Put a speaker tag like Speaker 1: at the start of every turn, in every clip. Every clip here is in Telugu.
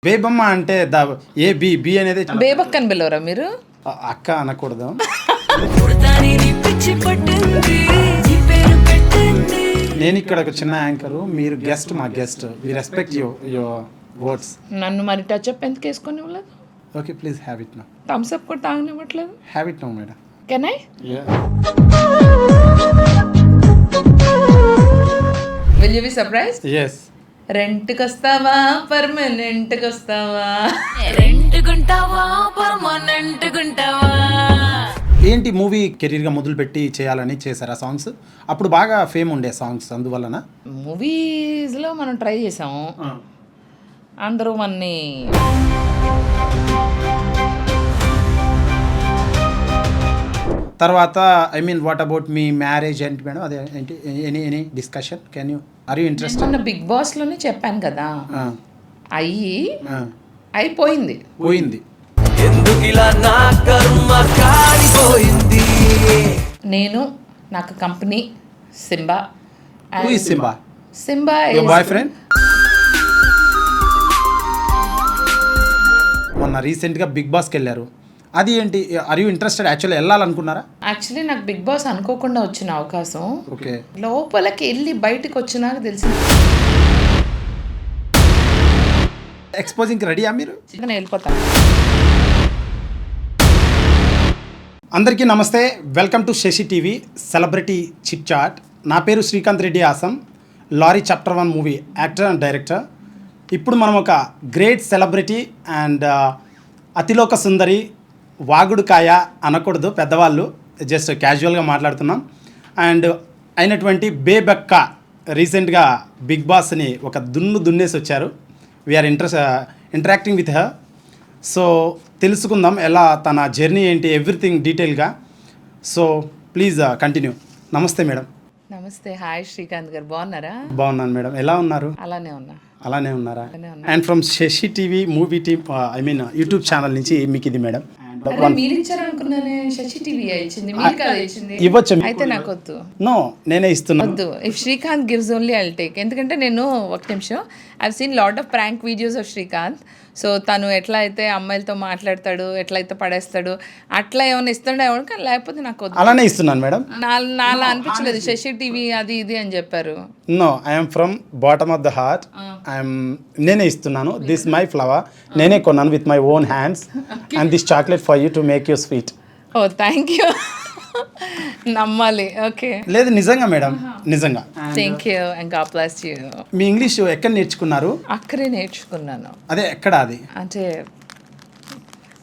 Speaker 1: బేబమ్మ అంటే ఏ బి బి అనేది
Speaker 2: బేబక్క అని పిలవరా మీరు?
Speaker 1: అక్క అనకూడదు. నేను ఇక్కడ ఒక చిన్న యాంకరు, మీరు గెస్ట్, మా guest. We respect your words.
Speaker 2: నన్ను మరి టచ్ అప్ ఎందుకు వేసుకొని ఇవ్వలేదు?
Speaker 1: Okay please have it now.
Speaker 2: Thums Up కూడా తాగనివ్వట్లేదు.
Speaker 1: Have it now madam.
Speaker 2: Can I? Will you be surprise?
Speaker 1: Yes.
Speaker 2: రెంట్కి వస్తావా పర్మనెంట్కి వస్తావా?
Speaker 1: ఏంటి మూవీ కెరీర్గా మొదలుపెట్టి చేయాలని చేశారా సాంగ్స్? అప్పుడు బాగా ఫేమ్ ఉండే సాంగ్స్, అందువలన
Speaker 2: మూవీస్లో మనం ట్రై చేసాము. అందరూ మనని
Speaker 1: తర్వాత I mean what about me marriage ఏంటి మేడం? అదే ఏంటి, any discussion? Can you, are you interested?
Speaker 2: మొన్న బిగ్ బాస్లోనే చెప్పాను కదా, అయిపోయింది.
Speaker 1: పోయింది.
Speaker 2: నేను నాకు company Simba.
Speaker 1: Who is Simba?
Speaker 2: Simba
Speaker 1: Your boyfriend? మొన్న రీసెంట్గా బిగ్ బాస్కి వెళ్ళారు, అది ఏంటి? Are you interested? యాక్చువల్లీ వెళ్ళాలనుకున్నారా?
Speaker 2: యాక్చువల్లీ నాకు బిగ్ బాస్ అనుకోకుండా వచ్చిన అవకాశం.
Speaker 1: ఓకే.
Speaker 2: లోపలికి వెళ్ళి బయటకు వచ్చినాక తెలిసింది.
Speaker 1: ఎక్స్పోజింగ్కి రెడీయా మీరు?
Speaker 2: నేను వెళ్ళిపోతాను.
Speaker 1: అందరికీ నమస్తే, welcome to Sashi TV celebrity chit chat. నా పేరు Srikanth Reddy Asam, lorry chapter 1 movie actor and director. ఇప్పుడు మనం ఒక గ్రేట్ సెలబ్రిటీ అండ్ అతిలోక సుందరి, వాగుడుకాయ అనకూడదు పెద్దవాళ్ళు, జస్ట్ క్యాజువల్గా మాట్లాడుతున్నాం. అండ్ అయినటువంటి బేబక్క రీసెంట్గా బిగ్ బాస్ని ఒక దున్నేసి వచ్చారు. We're interacting with her. So తెలుసుకుందాం ఎలా తన జర్నీ ఏంటి, ఎవ్రీథింగ్ డీటెయిల్గా. So please continue. నమస్తే మేడం.
Speaker 2: నమస్తే. హాయ్ శ్రీకాంత్ గారు, బాగున్నారా?
Speaker 1: బాగున్నాను మేడం, ఎలా ఉన్నారు?
Speaker 2: అలానే ఉన్నా.
Speaker 1: అలానే ఉన్నారా? And from Sashi TV movie team, I mean YouTube channel నుంచి మీకు ఇది మేడం.
Speaker 2: మీరు ఇచ్చారనుకున్నానే, శశి టీవీ ఇచ్చింది, మీరు కాదు ఇచ్చింది.
Speaker 1: ఇవ్వచ్చు
Speaker 2: అయితే నాకు వద్దు.
Speaker 1: నో, నేనే ఇస్తున్నాను.
Speaker 2: వద్దు. If Srikanth gives only I'll take. ఎందుకంటే నేను ఒక నిమిషం, I seen lot of prank videos of Srikanth. So తను ఎట్లా అయితే అమ్మాయిలతో మాట్లాడతాడు, ఎట్లా అయితే పడేస్తాడు, అట్లా ఏమైనా ఇస్తాడు ఏమో, కానీ లేకపోతే నాకు వద్దు.
Speaker 1: అలానే ఇస్తున్నాను మేడం.
Speaker 2: నాలా అనిపించలేదు శశి టీవీ అది ఇది అని చెప్పారు.
Speaker 1: No, I'm from bottom of the heart. నేనే ఇస్తున్నాను. దిస్ మై ఫ్లవర్, నేనే కొన్నాను with my own hands. And this chocolate for you to make you sweet.
Speaker 2: Oh thank you. నమ్మాలి. ఓకే.
Speaker 1: లేదు, నిజంగా మేడం, నిజంగా.
Speaker 2: Thank you and God bless you.
Speaker 1: మీ ఇంగ్లీష్ ఎక్కడ నేర్చుకున్నారు?
Speaker 2: అక్కడే నేర్చుకున్నాను.
Speaker 1: అదే ఎక్కడ? అది
Speaker 2: అంటే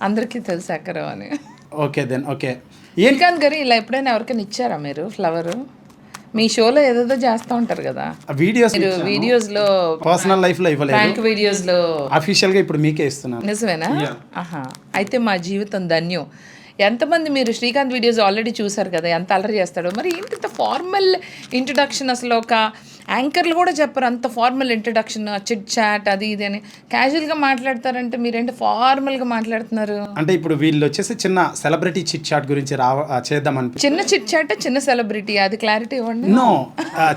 Speaker 2: అందరికీ తెలుసు అక్కడ అని.
Speaker 1: Okay then okay.
Speaker 2: శ్రీకాంత్ గారు, ఇలా ఎప్పుడైనా ఎవరికైనా ఇచ్చారా మీరు ఫ్లవర్? మీ షోలో ఏదేదో చేస్తూ ఉంటారు కదా
Speaker 1: వీడియోస్,
Speaker 2: మీరు వీడియోస్లో,
Speaker 1: పర్సనల్ లైఫ్లో ఇవ్వలేదు,
Speaker 2: ప్రాంక్ వీడియోస్లో.
Speaker 1: అఫీషియల్గా ఇప్పుడు మీకే ఇస్తున్నాను.
Speaker 2: నిజమేనా? ఆహా, అయితే మా జీవితం ధన్యం. ఎంతమంది మీరు శ్రీకాంత్ వీడియోస్ ఆల్రెడీ చూసారు కదా, ఎంత అల్లరి చేస్తాడో. మరి ఏంటి ఇంత ఫార్మల్ ఇంట్రడక్షన్? అసలు ఒక యాంకర్లు కూడా చెప్పరు అంత ఫార్మల్ ఇంట్రడక్షన్, చిట్ చాట్ అది ఇది అని క్యాజువల్గా మాట్లాడతారంటే మీరేంటి ఫార్మల్గా మాట్లాడుతున్నారు?
Speaker 1: అంటే ఇప్పుడు వీళ్ళు వచ్చేసి చిన్న సెలబ్రిటీ చిట్ చాట్ గురించి చేద్దామని.
Speaker 2: చిన్న చిట్ చాట్, చిన్న సెలబ్రిటీ, అది క్లారిటీ ఇవ్వండి.
Speaker 1: నో,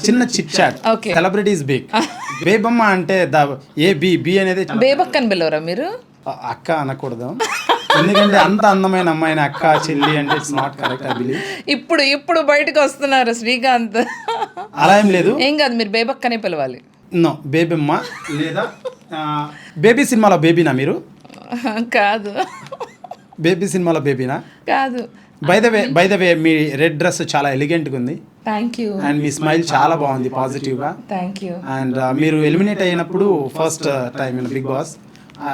Speaker 1: చిన్న chit chat.
Speaker 2: Okay.
Speaker 1: Celebrities big. Bebamma అంటే ఏ బి బి అనేది
Speaker 2: బేబక్క అని పిలవరా మీరు?
Speaker 1: అక్క అనకూడదు, ఎందుకంటే అంత అందమైన అమ్మాయిని అక్క చెల్లి అంటే it's not correct I believe.
Speaker 2: ఇప్పుడు బయటకు వస్తున్నారు శ్రీకాంత్.
Speaker 1: అలా ఏం లేదు,
Speaker 2: ఏం కాదు, మీరు బేబక్కనే పిలవాలి.
Speaker 1: నో, బేబమ్మ లేదా బేబీ సినిమాలో బేబీనా మీరు?
Speaker 2: కాదు.
Speaker 1: బేబీ సినిమాలో బేబీనా?
Speaker 2: కాదు.
Speaker 1: బై ద వే మీ రెడ్ డ్రెస్ చాలా ఎలిగెంట్గా ఉంది.
Speaker 2: Thank you.
Speaker 1: అండ్ మీ స్మైల్ చాలా బాగుంది, పాజిటివ్గా.
Speaker 2: Thank you.
Speaker 1: అండ్ మీరు ఎలిమినేట్ అయినప్పుడు first time in big Boss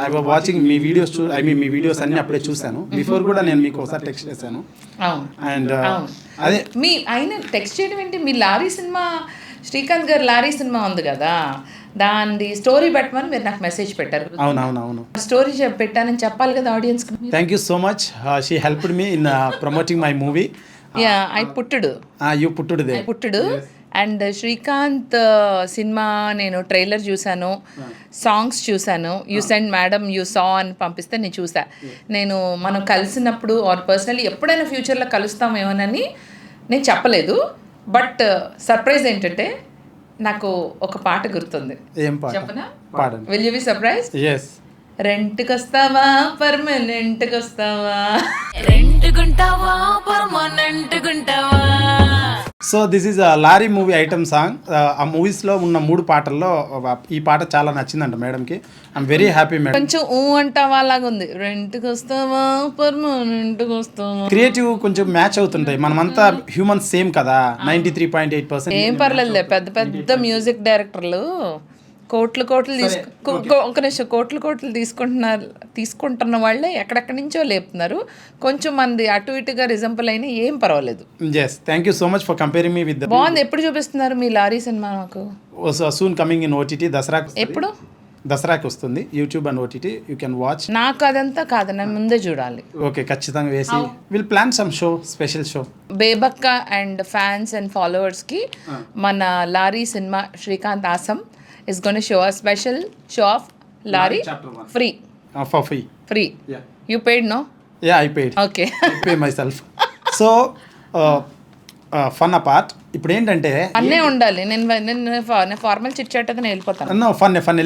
Speaker 1: I was watching మీ వీడియోస్. మీ వీడియోస్ అన్ని అప్పుడే చూశాను. బిఫోర్ కూడా నేను మీకు ఒకసారి టెక్స్ట్ చేశాను. అండ్ అదే
Speaker 2: మీ ఆయన టెక్స్ట్ చేయడం ఏంటి? మీ లారీ సినిమా, శ్రీకాంత్ గారు లారీ సినిమా ఉంది కదా, దాని స్టోరీ పెట్టమని మీరు నాకు మెసేజ్ పెట్టారు.
Speaker 1: అవునవునవును,
Speaker 2: స్టోరీ పెట్టానని చెప్పాలి కదా audience.
Speaker 1: Thank you so much. She helped me in promoting my movie.
Speaker 2: I పుట్టుడు.
Speaker 1: యూ పుట్టుడు దే.
Speaker 2: పుట్టుడు. అండ్ శ్రీకాంత్ సినిమా నేను ట్రైలర్ చూశాను, సాంగ్స్ చూశాను. You send madam you saw అని పంపిస్తే నేను చూసా. నేను మనం కలిసినప్పుడు ఆర్ పర్సనలీ ఎప్పుడైనా ఫ్యూచర్లో కలుస్తామేమోనని నేను చెప్పలేదు. బట్ సర్ప్రైజ్ ఏంటంటే నాకు ఒక పాట గుర్తుంది.
Speaker 1: ఏం పాట?
Speaker 2: చెప్పనా?
Speaker 1: పాడండి.
Speaker 2: Will you be surprise?
Speaker 1: yes.
Speaker 2: రెంట్కి వస్తావా పర్మనెంట్కి వస్తావా
Speaker 3: రెంటుకుంటావా పర్మనెంట్కుంటావా
Speaker 1: so this is lorry movie item song. ఆ మూవీస్లో ఉన్న 3 పాటల్లో ఈ పాట చాలా నచ్చిందంట మేడంకి. I'm very happy madam.
Speaker 2: కొంచెం ఊ అంటావా లాగా ఉంది. రెంట్కి వస్తావా పర్మనెంట్కి వస్తావా.
Speaker 1: క్రియేటివ్ కొంచెం మ్యాచ్ అవుతుంటాయి. మనమంతా హ్యూమన్స్ సేమ్ కదా. 93.8%.
Speaker 2: ఏం పర్లేదులే, పెద్ద పెద్ద మ్యూజిక్ డైరెక్టర్లు కోట్లు ఒక నిమిషం కోట్లు తీసుకుంటున్న వాళ్ళే ఎక్కడెక్కడి నుంచో లేపుతున్నారు. కొంచెం మంది అటు ఇటుగా రిజంపుల్ అయినా ఏం పర్వాలేదు.
Speaker 1: Yes, thank you so much for comparing me with the
Speaker 2: బాగుంది. ఎప్పుడు చూపిస్తున్నారు మీ లారీ సినిమా నాకు?
Speaker 1: soon coming in OTT.
Speaker 2: ఎప్పుడు?
Speaker 1: దసరాకి వస్తుంది YouTube and OTT. You can watch.
Speaker 2: నాకు అదంతా కాదు, నేను ముందే చూడాలి.
Speaker 1: ఓకే, ఖచ్చితంగా వేసి will plan some show, special show.
Speaker 2: Bebakka and fans and ఫాలోవర్స్కి మన lorry cinema Srikanth awesome is going to show a special show of Lari
Speaker 1: Chapter 1.
Speaker 2: free.
Speaker 1: For free.
Speaker 2: Free.
Speaker 1: Yeah.
Speaker 2: You paid, no?
Speaker 1: Yeah, I paid.
Speaker 2: Okay.
Speaker 1: I pay myself. So, fun apart. ఇప్పుడు ఏంటంటే
Speaker 2: అన్నే ఉండాలి. నేను ఫార్మల్ చిట్ చాట్ అయితే నేను వెళ్ళిపోతాను.
Speaker 1: No fun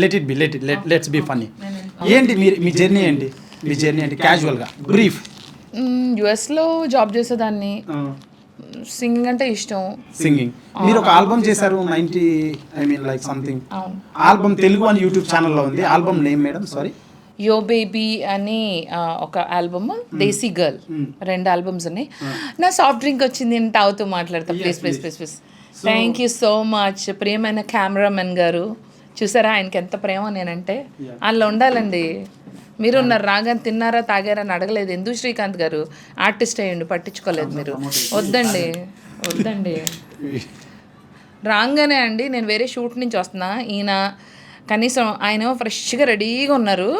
Speaker 1: let's be funny. ఏంటి మీ జర్నీ ఏంటి? మీ జర్నీ ఏంటి? క్యాజువల్గా బ్రీఫ్.
Speaker 2: యుఎస్లో జాబ్ చేసేదాన్ని. సింగింగ్ అంటే ఇష్టం.
Speaker 1: సింగింగ్. మీరు ఒక ఆల్బమ్ చేశారు 90 లైక్ సంథింగ్ ఆల్బమ్, తెలుగు అని యూట్యూబ్ ఛానల్లో ఉంది. Album name madam? Sorry,
Speaker 2: yo baby అని ఒక ఆల్బమ్, దేశీ గర్ల్ 2 ఆల్బమ్స్ ఉన్నాయి. నా సాఫ్ట్ డ్రింక్ వచ్చింది నేను తాగుతూ మాట్లాడతా. Please thank you so much. ప్రియమైన కెమెరామెన్ గారు చూసారా, ఆయనకి ఎంత ప్రేమ నేనంటే. అందులో ఉండాలండి. మీరు ఉన్నారు, రాగానే తిన్నారా తాగారా అని అడగలేదు. ఎందుకు శ్రీకాంత్ గారు ఆర్టిస్ట్ అయ్యండి, పట్టించుకోలేదు మీరు. వద్దండి రాగానే అండి. నేను వేరే షూట్ నుంచి వస్తున్నా, ఈయన కనీసం ఆయనేమో ఫ్రెష్గా రెడీగా ఉన్నారు,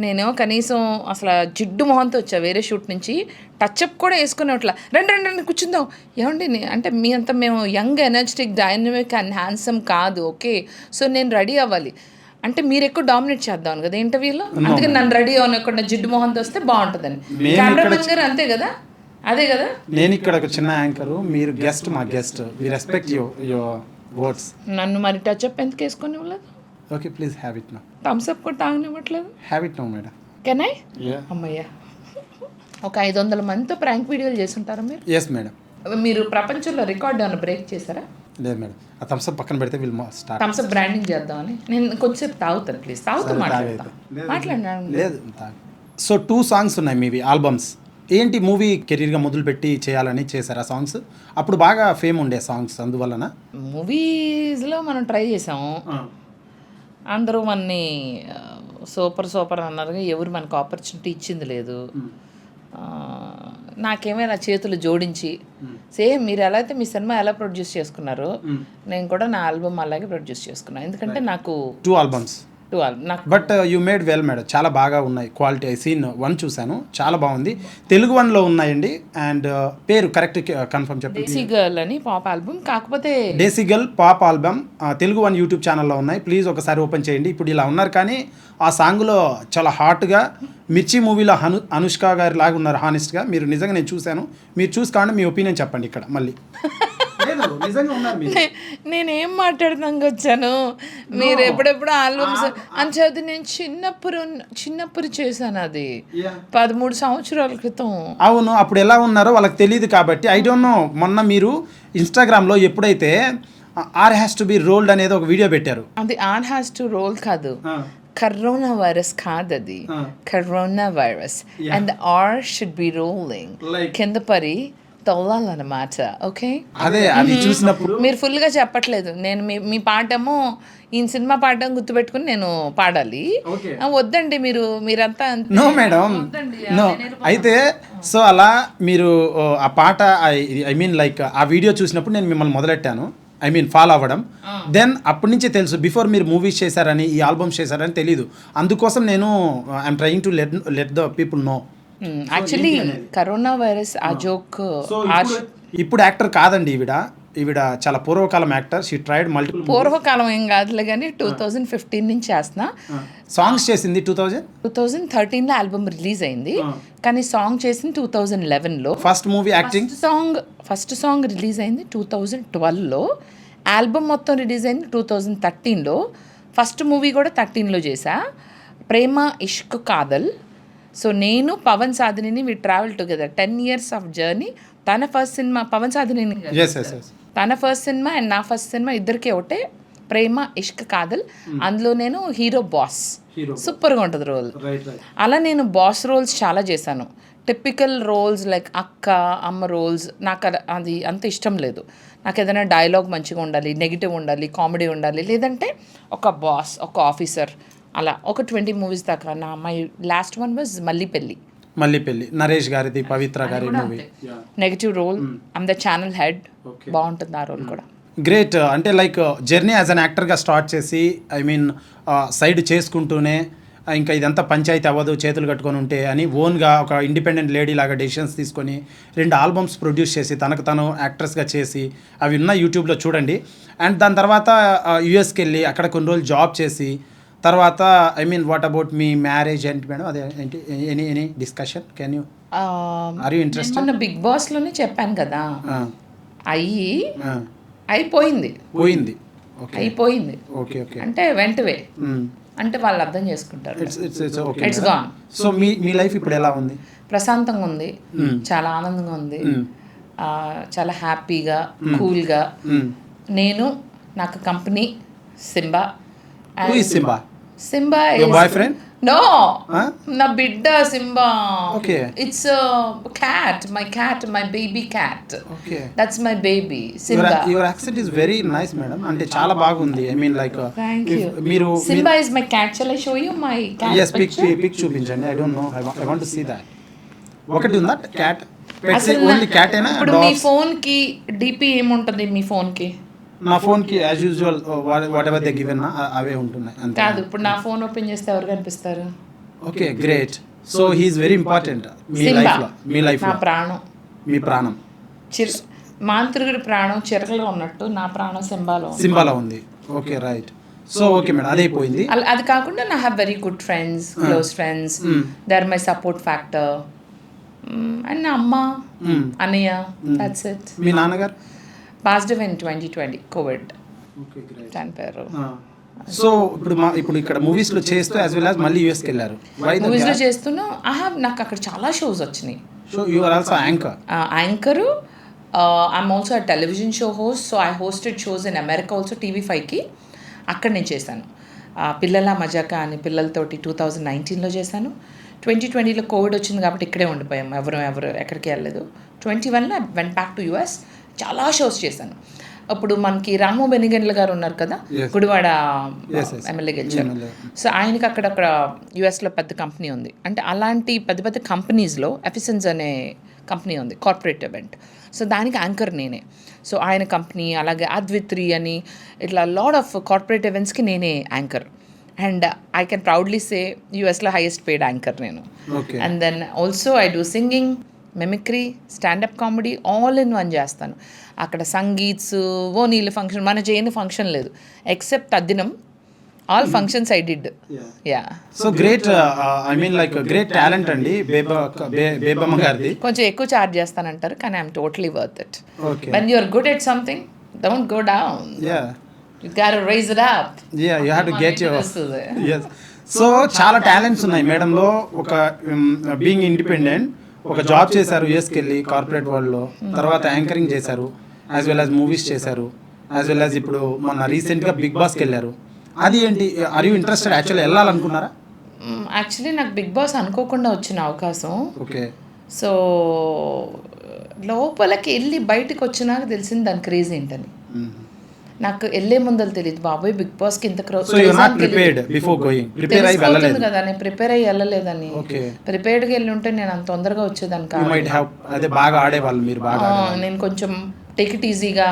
Speaker 2: నేనేమో కనీసం అసలు జిడ్డు మొహంతో వచ్చా వేరే షూట్ నుంచి. టచ్అప్ కూడా వేసుకునేట్లా. రండి కూర్చుందాం. ఏమండి అంటే మీ అంతా మేము young energetic dynamic and handsome కాదు, ఓకే. సో నేను రెడీ అవ్వాలి అంటే మీరు ఎక్కువ డామినేట్ చేద్దాం కదా ఇంటర్వ్యూలో. అందుకని నన్ను రెడీ అవ్వకుండా జిడ్డు మొహంతో వస్తే బాగుంటుందని. కెమెరామెన్ గారు అంతే కదా, అదే కదా.
Speaker 1: నేను ఇక్కడ ఒక చిన్న యాంకరు, మీరు గెస్ట్, మా guest. We respect your words.
Speaker 2: నన్ను మరి టచ్అప్ ఎందుకు వేసుకొని ఇవ్వలేదు?
Speaker 1: Okay, please have it now.
Speaker 2: Thums Up కూడా తాగనివ్వట్లేదు.
Speaker 1: Have it now madam.
Speaker 2: Can I? అమ్మయ్యా, ఒక 500 మందితో ప్రాంక్ వీడియోలు చేస్తుంటారా మీరు?
Speaker 1: Yes madam.
Speaker 2: మీరు ప్రపంచంలో రికార్డ్ ఏమైనా బ్రేక్ చేశారా?
Speaker 1: లేదు మేడం. ఆ థమ్స్అప్ పక్కన పెడితే విల్ స్టార్ట్.
Speaker 2: థమ్స్అప్ బ్రాండింగ్ చేద్దామని నేను కొంచెంసేపు తాగుతాను. ప్లీజ్ తాగుతూ మాట్లాడండి.
Speaker 1: లేదు. సో 2 సాంగ్స్ ఉన్నాయి మీవి, ఆల్బమ్స్. ఏంటి మూవీ కెరీర్గా మొదలుపెట్టి చేయాలని చేశారు ఆ సాంగ్స్? అప్పుడు బాగా ఫేమ్ ఉండే సాంగ్స్, అందువలన
Speaker 2: మూవీస్లో మనం ట్రై చేసాము. అందరూ మనని సూపర్ అన్నారు, ఎవరు మనకు ఆపర్చునిటీ ఇచ్చింది లేదు. నాకేమైనా చేతులు జోడించి సేమ్ మీరు ఎలా అయితే మీ సినిమా ఎలా ప్రొడ్యూస్ చేసుకున్నారో నేను కూడా నా ఆల్బమ్ అలాగే ప్రొడ్యూస్ చేసుకున్నాను. ఎందుకంటే నాకు
Speaker 1: 2 albums. But you made well madam, చాలా బాగా ఉన్నాయి. క్వాలిటీ ఐ సీన్ 1 చూశాను, చాలా బాగుంది. తెలుగు 1లో ఉన్నాయండి. అండ్ పేరు కరెక్ట్ కన్ఫర్మ్ చెప్పండి.
Speaker 2: దేశీ గర్ల్ అని పాప్ ఆల్బమ్. కాకపోతే
Speaker 1: Desi girl pop album Telugu 1 YouTube ఛానల్లో ఉన్నాయి. ప్లీజ్ ఒకసారి ఓపెన్ చేయండి. ఇప్పుడు ఇలా ఉన్నారు, కానీ ఆ సాంగ్లో చాలా హాట్గా మిర్చి మూవీలో అనుష్క గారి లాగా ఉన్నారు హానెస్ట్గా. మీరు నిజంగా నేను చూశాను, మీరు చూసి కాకుండా మీ ఒపీనియన్ చెప్పండి ఇక్కడ మళ్ళీ.
Speaker 2: నేనేం మాట్లాడడానికి వచ్చాను, మీరు ఎప్పుడెప్పుడు ఆల్బమ్స్ అని చదివి నేను చిన్నప్పుడు చేశాను. అది 13 సంవత్సరాల క్రితం.
Speaker 1: అవును, అప్పుడు ఎలా ఉన్నారో వాళ్ళకి తెలియదు కాబట్టి. ఐ డోంట్ నో, మొన్న మీరు ఇన్స్టాగ్రామ్లో ఎప్పుడైతే R has to be rolled అనేది ఒక వీడియో పెట్టారు.
Speaker 2: అది ఆర్ హ్యాస్ టు రోల్ కాదు, కరోనా వైరస్ కాదు, అది corona virus. And R should be rolling, కింద పరి తొలాలన్నమాట. ఓకే,
Speaker 1: అదే అది చూసినప్పుడు
Speaker 2: మీరు ఫుల్గా చెప్పట్లేదు. నేను మీ ఈయన సినిమా పాడడం గుర్తుపెట్టుకుని నేను పాడాలి. వద్దండి, మీరంతా
Speaker 1: నో మేడం, నో. అయితే సో అలా మీరు ఆ పాట లైక్ ఆ వీడియో చూసినప్పుడు నేను మిమ్మల్ని మొదలెట్టాను, ఫాలో అవ్వడం. దెన్ అప్పటి నుంచే తెలుసు, బిఫోర్ మీరు మూవీస్ చేశారని, ఈ ఆల్బమ్స్ చేశారని తెలీదు. అందుకోసం నేను I'm trying to let the people know.
Speaker 2: Actually corona virus ఆ జోక్.
Speaker 1: ఇప్పుడు యాక్టర్ కాదండి ఈవిడ చాలా పూర్వకాలం యాక్టర్. She tried multiple.
Speaker 2: పూర్వకాలం ఏం కాదులే కానీ 2015 నుంచి చేస్తున్నా.
Speaker 1: సాంగ్స్ చేసింది
Speaker 2: 2013లో ఆల్బమ్ రిలీజ్ అయింది, కానీ సాంగ్ చేసింది 2011లో.
Speaker 1: First movie acting
Speaker 2: first song release అయింది 2012లో. ఆల్బమ్ మొత్తం రిలీజ్ అయింది 2013లో. ఫస్ట్ మూవీ కూడా 13లో చేశా. ప్రేమ ఇష్క్ కాదల్. సో నేను Pavan Sadhini we travel together 10 years of journey. తన first cinema Pavan Sadhini,
Speaker 1: yes yes yes
Speaker 2: తన ఫస్ట్ సినిమా అండ్ నా ఫస్ట్ సినిమా ఇద్దరికీ ఒకటే, ప్రేమ ఇష్క్ కాదల్. అందులో నేను హీరో బాస్, సూపర్గా ఉంటుంది రోల్.
Speaker 1: రైట్ రైట్
Speaker 2: అలా నేను బాస్ రోల్స్ చాలా చేశాను. టిపికల్ రోల్స్ లైక్ అక్క అమ్మ రోల్స్ నాకు అది అంత ఇష్టం లేదు. నాకు ఏదైనా డైలాగ్ మంచిగా ఉండాలి, నెగిటివ్ ఉండాలి, కామెడీ ఉండాలి, లేదంటే ఒక బాస్, ఒక ఆఫీసర్, అలా ఒక 20 movies దాకా. నా my last one was Mallipelli.
Speaker 1: Mallipelli Naresh గారిది, పవిత్ర గారి movie.
Speaker 2: Negative role, I'm the channel head, బాగుంటుంది ఆ రోల్ కూడా.
Speaker 1: గ్రేట్. అంటే లైక్ జర్నీ యాజ్ అన్ యాక్టర్గా స్టార్ట్ చేసి ఐ మీన్ సైడ్ చేసుకుంటూనే ఇంకా ఇదంతా పంచాయతీ అవ్వదు చేతులు కట్టుకొని ఉంటే అని ఓన్గా ఒక ఇండిపెండెంట్ లేడీ లాగా డెసిషన్స్ తీసుకొని 2 ఆల్బమ్స్ ప్రొడ్యూస్ చేసి తనకు తను యాక్ట్రెస్గా చేసి అవి ఉన్న యూట్యూబ్లో చూడండి. అండ్ దాని తర్వాత యూఎస్కి వెళ్ళి అక్కడ కొన్ని రోజులు జాబ్ చేసి తర్వాత I mean what about me marriage ఏంటి మేడం, అదే ఏంటి, any discussion can you are you interested?
Speaker 2: మొన్న బిగ్ బాస్లోనే చెప్పాను కదా, అయిపోయింది
Speaker 1: పోయింది. ఓకే
Speaker 2: అయిపోయింది
Speaker 1: ఓకే ఓకే
Speaker 2: అంటే వెంటనే అంటే వాళ్ళు అర్థం చేసుకుంటారు. It's gone.
Speaker 1: So me life ఇప్పుడు ఎలా ఉంది?
Speaker 2: ప్రశాంతంగా ఉంది, చాలా ఆనందంగా ఉంది, చాలా హ్యాపీగా కూల్గా. నేను నాకు company Simba.
Speaker 1: Simba
Speaker 2: Simba
Speaker 1: boy friend?
Speaker 2: No, నా బిడ్డ Simba.
Speaker 1: Okay.
Speaker 2: It's cat, my baby cat.
Speaker 1: Okay.
Speaker 2: That's my baby Simba.
Speaker 1: Your accent is very nice madam. అంటే చాలా బాగుంది. I mean like
Speaker 2: thank you.
Speaker 1: మీరు
Speaker 2: Simba is my cat. Shall I show you my cat?
Speaker 1: yes pic చూపించండి. I don't know, I want to see that. ఒకటి ఉందా క్యాట్? ఓన్లీ క్యాట్ ఏనా?
Speaker 2: ఇప్పుడు మీ ఫోన్ కి డిపి ఏముంటుంది మీ ఫోన్ కి?
Speaker 1: నా ఫోన్ కి as usual what ever they given అవే ఉంటున్నాయి అంతే.
Speaker 2: కాదు, ఇప్పుడు నా ఫోన్ ఓపెన్ చేస్తే ఎవరు కనిపిస్తారు?
Speaker 1: Okay great. So he is very important me
Speaker 2: Simba
Speaker 1: life లో. మీ లైఫ్
Speaker 2: నా
Speaker 1: లో
Speaker 2: ప్రాణం.
Speaker 1: మీ ప్రాణం
Speaker 2: మాంత్రికుడి ప్రాణం చిరకలో ఉన్నట్టు నా ప్రాణం
Speaker 1: సింబాలో ఉంది. Okay right. So okay madam, అదైపోయింది.
Speaker 2: అది కాకుండా నా have very good friends, close friends, they are my support factor. And నా అమ్మ, అన్నయ్య, దట్స్ ఇట్.
Speaker 1: మీ నాన్నగారు
Speaker 2: passed away in 2020 Covid
Speaker 1: okay great.
Speaker 2: చనిపోయారు.
Speaker 1: సో ఇప్పుడు ఇక్కడ మూవీస్ లో చేస్తూ యాజ్ వెల్ యాజ్ మళ్ళీ యూఎస్కి వెళ్ళారు.
Speaker 2: మూవీస్ లో చేస్తున్నా నాకు అక్కడ చాలా షోస్ వచ్చినాయి.
Speaker 1: So you are also anchor.
Speaker 2: Anchor, I'm also a television show host. So I hosted shows in America also, TV5కి. అక్కడ నేను చేశాను. పిల్లల మజాకా అని పిల్లలతోటి 2019లో చేశాను. 2020లో కోవిడ్ వచ్చింది కాబట్టి ఇక్కడే ఉండిపోయాం, ఎవరు ఎక్కడికి వెళ్ళలేదు. 21లో వెంట్ బ్యాక్ టు US. చాలా షోస్ చేశాను. అప్పుడు మనకి రాము బెనిగండ్ల గారు ఉన్నారు కదా, గుడివాడ ఎమ్మెల్యే గెలిచారు. సో ఆయనకి అక్కడ యుఎస్లో పెద్ద కంపెనీ ఉంది. అంటే అలాంటి పెద్ద పెద్ద కంపెనీస్లో ఎఫిసెన్స్ అనే కంపెనీ ఉంది, కార్పొరేట్ ఈవెంట్. సో దానికి యాంకర్ నేనే. సో ఆయన కంపెనీ, అలాగే అద్విత్రి అని ఇట్లా లాడ్ ఆఫ్ కార్పొరేట్ ఈవెంట్స్కి నేనే anchor. And I can proudly say యుఎస్లో హైయెస్ట్ పెయిడ్ యాంకర్ నేను. And then also I do singing, mimicry, standup comedy, all in one చేస్తాను. అక్కడ సంగీత్స్, ఓనీళ్ళ ఫంక్షన్, మన చేయని ఫంక్షన్ లేదు ఎక్సెప్ట్ తద్దినం. All functions I did. Yeah.
Speaker 1: So great. I mean like great talent అండి బేబమ్మ గారిది.
Speaker 2: కొంచెం ఎక్కువ చార్జ్ చేస్తానంటారు కానీ I'm totally worth it.
Speaker 1: Okay.
Speaker 2: When you are good at something, don't go down.
Speaker 1: Yeah.
Speaker 2: You got to raise it up.
Speaker 1: Yeah, you have to get your. yes. So చాలా టాలెంట్స్ ఉన్నాయి మేడంలో. ఒక బీయింగ్ ఇండిపెండెంట్, ఒక జాబ్ చేశారు యూఎస్కి వెళ్ళి కార్పొరేట్ వరల్డ్లో, తర్వాత యాంకరింగ్ చేశారు, యాజ్ వెల్ యాజ్ మూవీస్ చేశారు, యాజ్ వెల్ యాజ్ ఇప్పుడు మొన్న రీసెంట్గా బిగ్ బాస్కి వెళ్ళారు. అది ఏంటి, ఆర్ యూ ఇంట్రెస్టెడ్ యాక్చువల్లీ వెళ్ళాలనుకున్నారా?
Speaker 2: యాక్చువల్లీ నాకు బిగ్ బాస్ అనుకోకుండా వచ్చిన అవకాశం.
Speaker 1: ఓకే.
Speaker 2: సో లోపలికి వెళ్ళి బయటకు వచ్చినాక తెలిసింది దాని క్రేజ్ ఏంటని. నాకు వెళ్ళే ముందర తెలియదు, బాబాయ్ బిగ్ బాస్కి ఇంత అవుతుంది కదా, నేను ప్రిపేర్ అయ్యి వెళ్ళలేదని. ప్రిపేర్డ్గా వెళ్ళి ఉంటే నేను అంత తొందరగా వచ్చేదాన్ని కాదు. నేను కొంచెం టేక్ ఇట్ ఈజీగా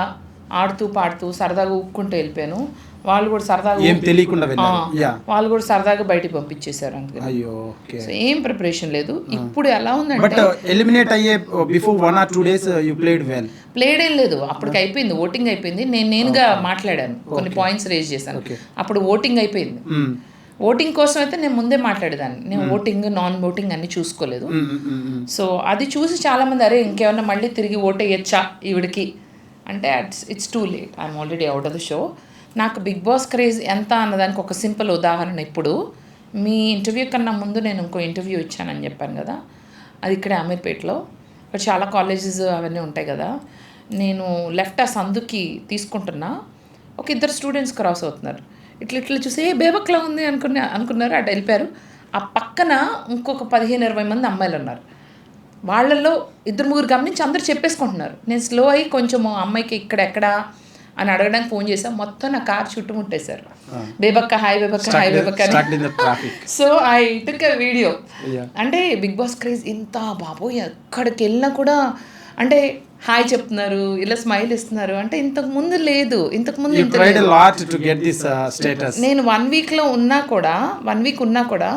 Speaker 2: ఆడుతూ పాడుతూ సరదాగా ఊక్కుంటూ వెళ్ళిపోయాను. వాళ్ళు కూడా సరదాగా వాళ్ళు కూడా సరదాగా బయటికి పంపించేశారు. సో ఏం ప్రిపరేషన్ లేదు. ఇప్పుడు ఎలా ఉందంటే
Speaker 1: ఎలిమినేట్ అయ్యే before 1 or 2 days you played well.
Speaker 2: Played ఏం లేదు, అప్పటికి అయిపోయింది, ఓటింగ్ అయిపోయింది. నేనుగా మాట్లాడాను, కొన్ని పాయింట్స్ రేజ్ చేశాను. అప్పుడు ఓటింగ్ అయిపోయింది. ఓటింగ్ కోసం అయితే నేను ముందే మాట్లాడేదాన్ని. నేను ఓటింగ్ నాన్ ఓటింగ్ అన్ని చూసుకోలేదు. సో అది చూసి చాలామంది అరే ఇంకేమన్నా మళ్ళీ తిరిగి ఓటేయచ్చా ఈవిడికి అంటే it's too late, I'm already out of the show. నాకు బిగ్ బాస్ క్రేజ్ ఎంత అన్నదానికి ఒక సింపుల్ ఉదాహరణ. ఇప్పుడు మీ ఇంటర్వ్యూ కన్నా ముందు నేను ఇంకో ఇంటర్వ్యూ ఇచ్చానని చెప్పాను కదా, అది ఇక్కడే అమీర్పేటలో. ఇక్కడ చాలా కాలేజెస్ అవన్నీ ఉంటాయి కదా. నేను లెఫ్ట్ ఆ సందుకి తీసుకుంటున్నా, ఒక ఇద్దరు స్టూడెంట్స్ క్రాస్ అవుతున్నారు. ఇట్లా చూసి బేబక్లా ఉంది అనుకున్నారు, అటు వెళ్ళిపోయారు. ఆ పక్కన ఇంకొక 15-20 మంది అమ్మాయిలు ఉన్నారు. వాళ్ళల్లో 2-3 గమనించి అందరూ చెప్పేసుకుంటున్నారు. నేను స్లో అయ్యి కొంచెం అమ్మాయికి ఇక్కడ అని అడగడానికి ఫోన్ చేశాను. మొత్తం నా కార్ చుట్టుముట్టేశారు. Bebakka hi, Bebakka hi, Bebakka. So I took a video. అంటే బిగ్ బాస్ క్రేజ్ ఇంత బాబోయ్, ఎక్కడికి వెళ్ళినా కూడా అంటే హాయ్ చెప్తున్నారు, ఇలా స్మైల్ ఇస్తున్నారు. అంటే ఇంతకు ముందు లేదు, నేను 1 వీక్ ఉన్నా కూడా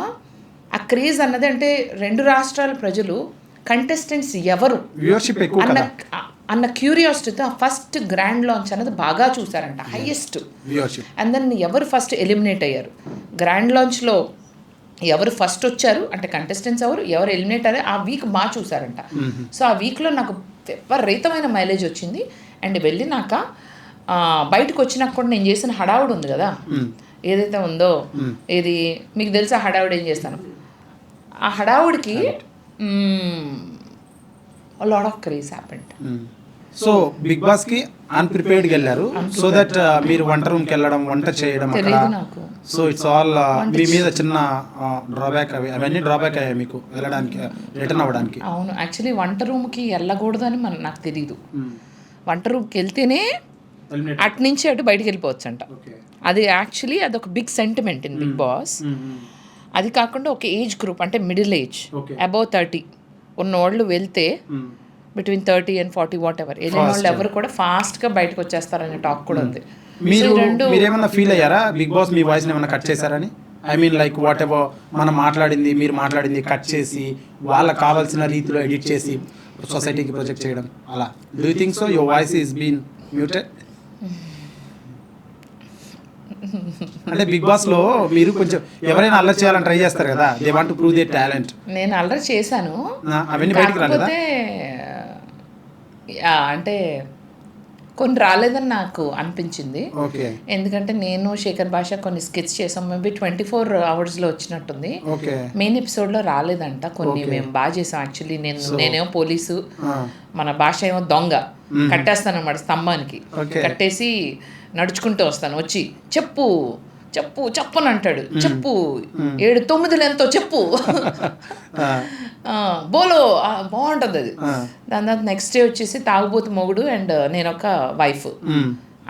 Speaker 2: ఆ క్రేజ్ అన్నది, అంటే 2 రాష్ట్రాల ప్రజలు కంటెస్టెంట్స్ ఎవరు అన్న క్యూరియాసిటీతో ఆ ఫస్ట్ గ్రాండ్ లాంచ్ అనేది బాగా చూసారంట, హైయెస్ట్. అండ్ దెన్ ఎవరు ఫస్ట్ ఎలిమినేట్ అయ్యారు, గ్రాండ్ లాంచ్లో ఎవరు ఫస్ట్ వచ్చారు అంటే కంటెస్టెంట్స్ ఎవరు ఎలిమినేట్ అయ్యారు, ఆ వీక్ బాగా చూసారంట. సో ఆ వీక్లో నాకు విపరీతమైన మైలేజ్ వచ్చింది. అండ్ వెళ్ళినాక బయటకు వచ్చినాక కూడా నేను చేసిన హడావుడు ఉంది కదా, ఏదైతే ఉందో, ఏది మీకు తెలుసా హడావుడు ఏం చేస్తాను, ఆ హడావుడికి lot of craze happened.
Speaker 1: So big boss కి అన్ప్రిపేర్డ్ వెళ్ళారు, సో దట్ మీరు వంట రూమ్కి వెళ్ళడం, వంట చేయడం అక్కడ. సో ఇట్స్ ఆల్ మీ మీద చిన్న డ్రాబ్యాక్, అవన్నీ డ్రాబ్యాక్ అయ్యాయి మీకు వెళ్ళడానికి, రిటర్న్ అవ్వడానికి.
Speaker 2: అవును, యాక్చువల్లీ వంట రూమ్కి వెళ్ళకూడదు అని నాకు తెలియదు. వంట రూమ్కి వెళ్తేనే అటు నుంచి అటు బయటికి వెళ్ళిపోవచ్చు అంట. అది యాక్చువల్లీ అదొక big sentiment in big Boss. అది కాకుండా ఒక ఏజ్ గ్రూప్ అంటే మిడిల్ ఏజ్ అబౌవ్ 30 ఉన్నవాళ్ళు వెళ్తే బిట్వీన్ 30 and 40 వాట్ ఎవర్ వెళ్ళిన వాళ్ళు ఎవరు కూడా ఫాస్ట్గా బయటకు వచ్చేస్తారనే టాక్ కూడా ఉంది.
Speaker 1: మీరేమన్నా ఫీల్ అయ్యారా బిగ్ బాస్ మీ వాయిస్ ఏమన్నా కట్ చేశారని? I mean like what ever మనం మాట్లాడింది, మీరు మాట్లాడింది కట్ చేసి వాళ్ళకి కావాల్సిన రీతిలో ఎడిట్ చేసి సొసైటీకి ప్రొజెక్ట్ చేయడం, అలా do you think so your voice is been muted? అంటే బిగ్ బాస్ లో మీరు కొంచెం ఎవరైనా అల్లరి చేయాలని ట్రై చేస్తారు కదా, they want to prove their talent.
Speaker 2: నేను అల్లరి చేశాను,
Speaker 1: అవన్నీ బయటికి రాలేదా?
Speaker 2: అంటే కొన్ని రాలేదని నాకు అనిపించింది. ఎందుకంటే నేను శేఖర్ భాష కొన్ని స్కెచ్ చేసాం, మేబీ 24 అవర్స్లో వచ్చినట్టుంది. మెయిన్ ఎపిసోడ్లో రాలేదంట కొన్ని. మేము బాగా చేసాం యాక్చువల్లీ. నేనేమో పోలీసు, మన భాష ఏమో దొంగ. కట్టేస్తాను అన్నమాట స్తంభానికి, కట్టేసి నడుచుకుంటూ వస్తాను, వచ్చి చెప్పు చెప్పు చెప్పని అంటాడు, చెప్పు 7-9 ఎంతో చెప్పు బోలో, బాగుంటుంది అది. దాని తర్వాత నెక్స్ట్ డే వచ్చేసి తాగుబోతు మొగుడు అండ్ నేను ఒక వైఫ్,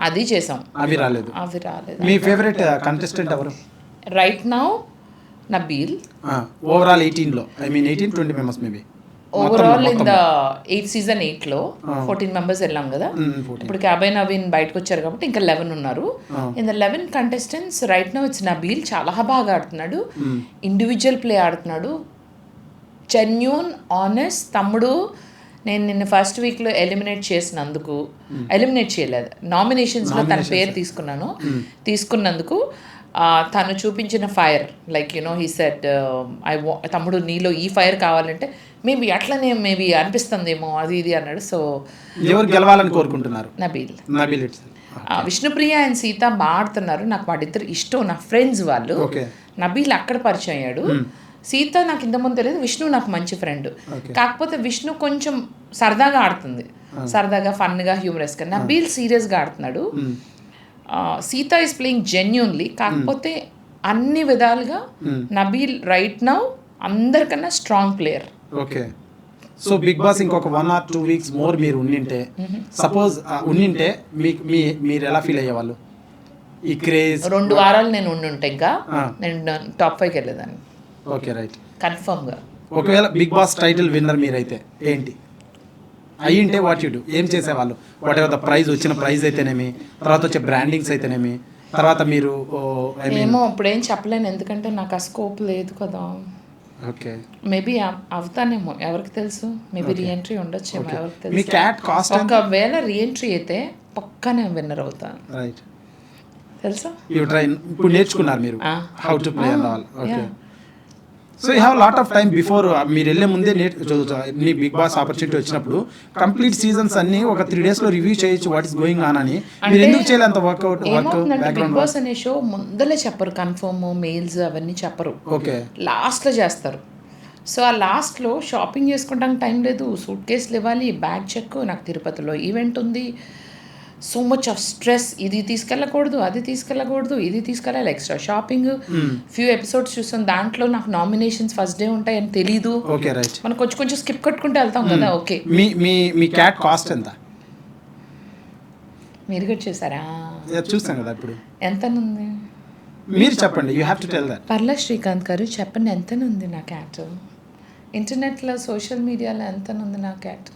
Speaker 2: అది చేసాం.
Speaker 1: అవి రాలేదు. మీ ఫేవరెట్ కంటెస్టెంట్ ఎవరు
Speaker 2: రైట్ నౌ? నబీల్.
Speaker 1: ఓవరాల్ 18లో, I mean 18-20 members maybe.
Speaker 2: Overall in the 8 season 8లో 14 మెంబర్స్ వెళ్ళాం కదా. ఇప్పుడు క్యాబై నవీన్ బయటకు వచ్చారు కాబట్టి ఇంకా 11 ఉన్నారు. In the 11 contestants right now it's Nabeel. చాలా బాగా ఆడుతున్నాడు, ఇండివిజువల్ ప్లే ఆడుతున్నాడు, జెన్యూన్ ఆనెస్ట్ తమ్ముడు. నేను నిన్న ఫస్ట్ వీక్లో ఎలిమినేట్ చేసినందుకు, ఎలిమినేట్ చేయలేదు, నామినేషన్స్లో తన పేరు తీసుకున్నందుకు తను చూపించిన fire, like you know he said తమ్ముడు నీలో ఈ ఫైర్ కావాలంటే మేబీ అట్లనే మేబీ అనిపిస్తుందేమో అది ఇది అన్నాడు. సో
Speaker 1: ఎవరు గెలవాలని కోరుకుంటున్నారు?
Speaker 2: నబీల్. విష్ణుప్రియ అండ్ సీత బాగా ఆడుతున్నారు, నాకు వాడిద్దరు ఇష్టం, నా ఫ్రెండ్స్ వాళ్ళు. నబీల్ అక్కడ పరిచయం అయ్యాడు, సీత నాకు ఇంతకుముందు తెలియదు, విష్ణు నాకు మంచి ఫ్రెండ్. కాకపోతే విష్ణు కొంచెం సరదాగా ఆడుతుంది, సరదాగా ఫన్గా హ్యూమరస్గా. నబీల్ సీరియస్గా ఆడుతున్నాడు. Seetha is playing genuinely. కాకపోతే అన్ని విధాలుగా నబీల్ రైట్ నౌ అందరికన్నా strong player.
Speaker 1: Okay. So big Boss ఇంకొక 1 or 2 weeks మోర్ మీరు ఉండింటే, సపోజ్ ఉండింటే మీరు ఎలా ఫీల్ అయ్యేవాళ్ళు? ఈ క్రేజ్
Speaker 2: 2 వారాలు నేను ఉండుంటే ఇంకా నేను టాప్ 5కి వెళ్ళేదాన్ని.
Speaker 1: ఓకే, రైట్,
Speaker 2: కన్ఫర్మ్గా.
Speaker 1: ఒకవేళ బిగ్ బాస్ టైటిల్ విన్నర్ మీరైతే ఏంటి అయ్యింటే వాట్ యు డూ? ఏం చేసేవాళ్ళు? వాట్ ఎవర్ ద ప్రైజ్, వచ్చిన ప్రైజ్ అయితేనేమి, తర్వాత వచ్చే బ్రాండింగ్స్ అయితేనేమి, తర్వాత మీరు
Speaker 2: ఏమో ఇప్పుడేం చెప్పలేను, ఎందుకంటే నాకు ఆ స్కోప్ లేదు కదా.
Speaker 1: ఓకే,
Speaker 2: మేబీ అవుతానేమో, ఎవరికి తెలుసు, మేబీ రీఎంట్రీ ఉండొచ్చేమో, ఎవరికి తెలుసు.
Speaker 1: మీ క్యాట్ కాస్ట్
Speaker 2: ఒకవేళ రీఎంట్రీ అయితే పక్కానే విన్నర్ అవుతాను.
Speaker 1: రైట్,
Speaker 2: తెలుసా?
Speaker 1: You try. ఇప్పుడు నేర్చుకున్నారు మీరు how to play and all. Okay, so you have lot of time before మీరు వెళ్ళే ముందే మీ బిగ్ బాస్ ఆపర్చునిటీ వచ్చినప్పుడు కంప్లీట్ సీజన్స్ అన్ని ఒక 3 days లో రివ్యూ చేయొచ్చు వాట్ ఇస్ గోయింగ్ ఆన్ అని. మీరు ఎందుకు చేయలేదు అంత వర్క్
Speaker 2: బిగ్ బాస్ అనే షో ముందలే చెప్పరు, కన్ఫర్మ్ మెయిల్స్ అవన్నీ చెప్పరు,
Speaker 1: ఓకే
Speaker 2: లాస్ట్లో చేస్తారు. సో ఆ లాస్ట్లో షాపింగ్ చేసుకోవడానికి టైం లేదు, సూట్ కేసులు ఇవ్వాలి, బ్యాగ్ చెక్, నాకు తిరుపతిలో ఈవెంట్ ఉంది, సో మచ్ ఆఫ్ స్ట్రెస్, ఇది తీసుకెళ్ళకూడదు, అది తీసుకెళ్ళకూడదు, ఇది తీసుకెళ్ళాలి, ఎక్స్ట్రా షాపింగ్. ఫ్యూ ఎపిసోడ్స్ చూస్తాం, దాంట్లో నాకు నామినేషన్స్ ఫస్ట్ డే ఉంటాయని తెలీదు.
Speaker 1: Okay right.
Speaker 2: మనం కొంచెం కొంచెం స్కిప్ కట్టుకుంటూ వెళ్తాం కదా. ఓకే,
Speaker 1: మీ క్యాట్ కాస్ట్ ఎంత?
Speaker 2: మీరు కూడా చూసారా?
Speaker 1: చూస్తాం కదా ఇప్పుడు.
Speaker 2: ఎంతనుంది
Speaker 1: మీరు చెప్పండి, you have to tell that.
Speaker 2: పర్లా శ్రీకాంత్ గారు చెప్పండి, ఎంతనుంది నా క్యాట్? ఇంటర్నెట్లో సోషల్ మీడియాలో ఎంతనుంది నా క్యాట్?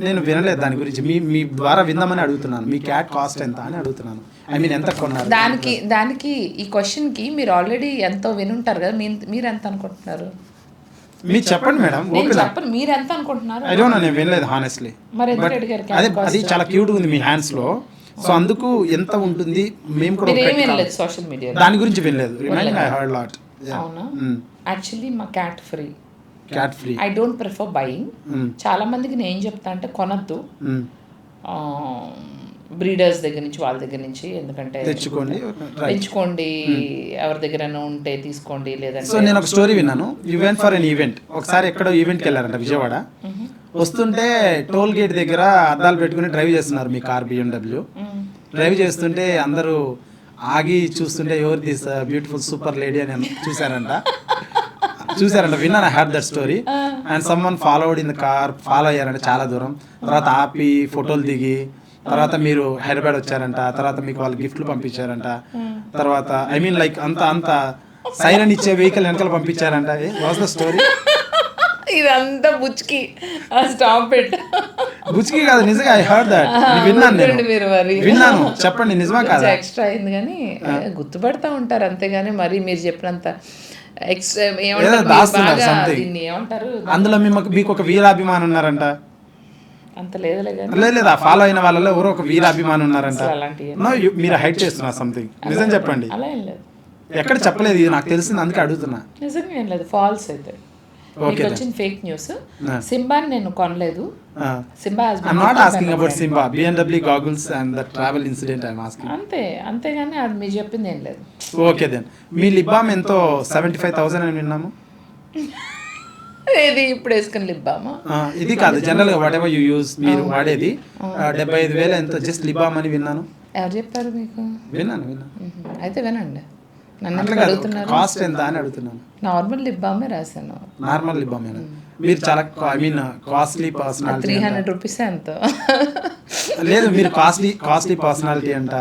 Speaker 1: నేను వినలేదు దాని గురించి, మీ ద్వారా విందామని అడుగుతున్నాను. మీ క్యాట్ కాస్ట్ ఎంత అని అడుగుతున్నాను. ఐ మీన్ ఎంత కొన్నారు?
Speaker 2: దానికి ఈ క్వశ్చన్కి మీరు ఆల్రెడీ ఎంతో వినుంటారు కదా, మీరు ఎంత అనుకుంటున్నారు?
Speaker 1: మీరు చెప్పండి మేడం.
Speaker 2: నేను చెప్పను, మీరు ఎంత అనుకుంటున్నారు?
Speaker 1: ఐ డోంట్ నో, నేను వినలేదు హానెస్ట్లీ.
Speaker 2: మరి ఎందుకు అడిగారు?
Speaker 1: అది చాలా క్యూట్ ఉంది మీ హ్యాండ్స్ లో, సో అందుకు ఎంత ఉంటుంది మేము కూడా
Speaker 2: వినలేదు సోషల్ మీడియా
Speaker 1: దాని గురించి వినలేదు. Remaining I heard lot.
Speaker 2: అవునా? యాక్చువల్లీ మా cat free.
Speaker 1: Cat free.
Speaker 2: I don't prefer buying. చాలా మందికి నేను ఏం చెప్తా అంటే కొనద్దు, బ్రీడర్స్ దగ్గర నుంచి, వాళ్ళ దగ్గర నుంచి, ఎందుకంటే పెంచుకోండి, ఎవరి దగ్గర ఉంటే తీసుకోండి, లేదంటే.
Speaker 1: సో నేను ఒక స్టోరీ విన్నాను. You went for N event. ఒకసారి ఎక్కడో ఈవెంట్కి వెళ్ళారంట విజయవాడ. వస్తుంటే టోల్ గేట్ దగ్గర అద్దాలు పెట్టుకుని డ్రైవ్ చేస్తున్నారు మీ కార్ BMW. డ్రైవ్ చేస్తుంటే అందరూ ఆగి చూస్తుంటే ఎవరు దిస్ బ్యూటిఫుల్ సూపర్ లేడీ అని చూసారంట. విన్నాను, I had that story. And someone followed in the car, follow అయ్యారంట చాలా దూరం. తర్వాత ఆపి ఫోటోలు దిగి, తర్వాత మీరు హైదరాబాద్ వచ్చారంట, తర్వాత మీకు వాళ్ళు గిఫ్ట్లు పంపించారంట, తర్వాత ఐ మీన్ లైక్ అంత సైరన్ ఇచ్చే వెహికల్ వెనకాల పంపించారంట. Was the story?
Speaker 2: ఇదంతా బుచ్కి స్టాప్ ఇట్.
Speaker 1: బుచ్కి కాదు, నిజంగా ఐ హర్డ్ దట్. విన్నాను, చెప్పండి నిజమా కాదా?
Speaker 2: ఎక్స్ట్రా అయింది కానీ గుర్తుపడతా ఉంటారు అంతేగాని మరి మీరు చెప్పినంత ఏమంటారు
Speaker 1: అందులో మీకు ఒక వీరాభిమానం ఉన్నారంట.
Speaker 2: అంత లేదులే
Speaker 1: లేదా ఫాలో అయిన వాళ్ళలో ఎవరో ఒక వీరాభిమానం ఉన్నారంట. మీరు హైట్ చేస్తున్నారు సంథింగ్, నిజం చెప్పండి.
Speaker 2: అలా ఏం లేదు,
Speaker 1: ఎక్కడ చెప్పలేదు, ఇది నాకు తెలిసింది అందుకే అడుగుతున్నా.
Speaker 2: నిజంగా ఏం లేదు, ఫాల్స్ అయితే మీకు వచ్చిన ఫేక్ న్యూస్. సింబాని నేను కొనలేదు. Simba
Speaker 1: I'm not asking about Simba, BMW goggles and the travel incident I'm asking.
Speaker 2: అంతేగాని అది మీరు చెప్పింది ఏం లేదు.
Speaker 1: Okay then. మీ లిప్ బామ్ ఎంతో 75,000 అని విన్నాము.
Speaker 2: ఇది ఇప్పుడు వేసుకుని లిప్ బామా?
Speaker 1: ఇది కాదు, జనరల్ గా వాట్ ఎవర్ యూ యూజ్, మీరు వాడేది 75,000 ఎంతో జస్ట్ లిప్ బామ్ అని విన్నాను.
Speaker 2: ఎవరు చెప్పారు మీకు?
Speaker 1: విన్నాను.
Speaker 2: అయితే వినండి,
Speaker 1: కాస్ట్ ఎంత అని అడుగుతున్నాను.
Speaker 2: నార్మల్ లిప్ బామే రాశాను.
Speaker 1: నార్మల్ లిప్ బామ్ మీరు చాలా I mean costly personality.
Speaker 2: 300 rupees ఎంతో
Speaker 1: లేదు, మీరు కాస్ట్లీ పర్సనాలిటీ అంట.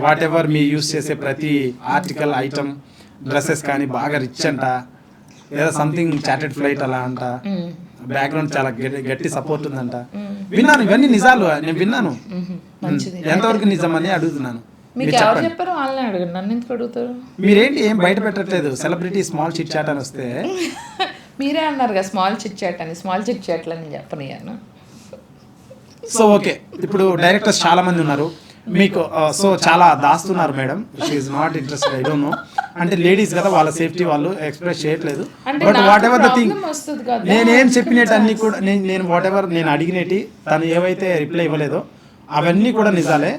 Speaker 1: వాట్ ఎవర్ మీ యూస్ చేసే ప్రతి ఆర్టికల్ ఐటమ్ డ్రెస్సెస్ కానీ బాగా రిచ్ అంట, లేదా సంథింగ్ చార్టెడ్ ఫ్లైట్ అలా అంట, బ్యాక్గ్రౌండ్ చాలా గట్టి సపోర్ట్ ఉందంట. విన్నాను, ఇవన్నీ నిజాలు, నేను విన్నాను. ఎంతవరకు నిజం అని అడుగుతున్నాను.
Speaker 2: మీకు ఎవరు చెప్పారు? వాళ్ళని అడగండి, నన్ను ఎందుకు అడుగుతారు?
Speaker 1: మీరేంటి ఏం బయట పెట్టట్లేదు? సెలబ్రిటీ స్మాల్ చిట్ చాట్ అని వస్తే
Speaker 2: మీరే అన్నారు కదా స్మాల్ చిట్ చాట్ అని. స్మాల్ చిట్ చాట్లు అని చెప్పనియాను.
Speaker 1: సో ఓకే, ఇప్పుడు డైరెక్టర్స్ చాలా మంది ఉన్నారు మీకు. సో చాలా దాస్తున్నారు madam. She is not interested, I don't know. అంటే లేడీస్ కదా, వాళ్ళ సేఫ్టీ వాళ్ళు ఎక్స్ప్రెస్ చేయట్లేదు. But whatever the thing, నేనేం చెప్పినట్టు అన్ని కూడా నేను వాట్ ఎవర్ నేను అడిగినట్టు తను ఏవైతే రిప్లై ఇవ్వలేదో అవన్నీ కూడా నిజాలే.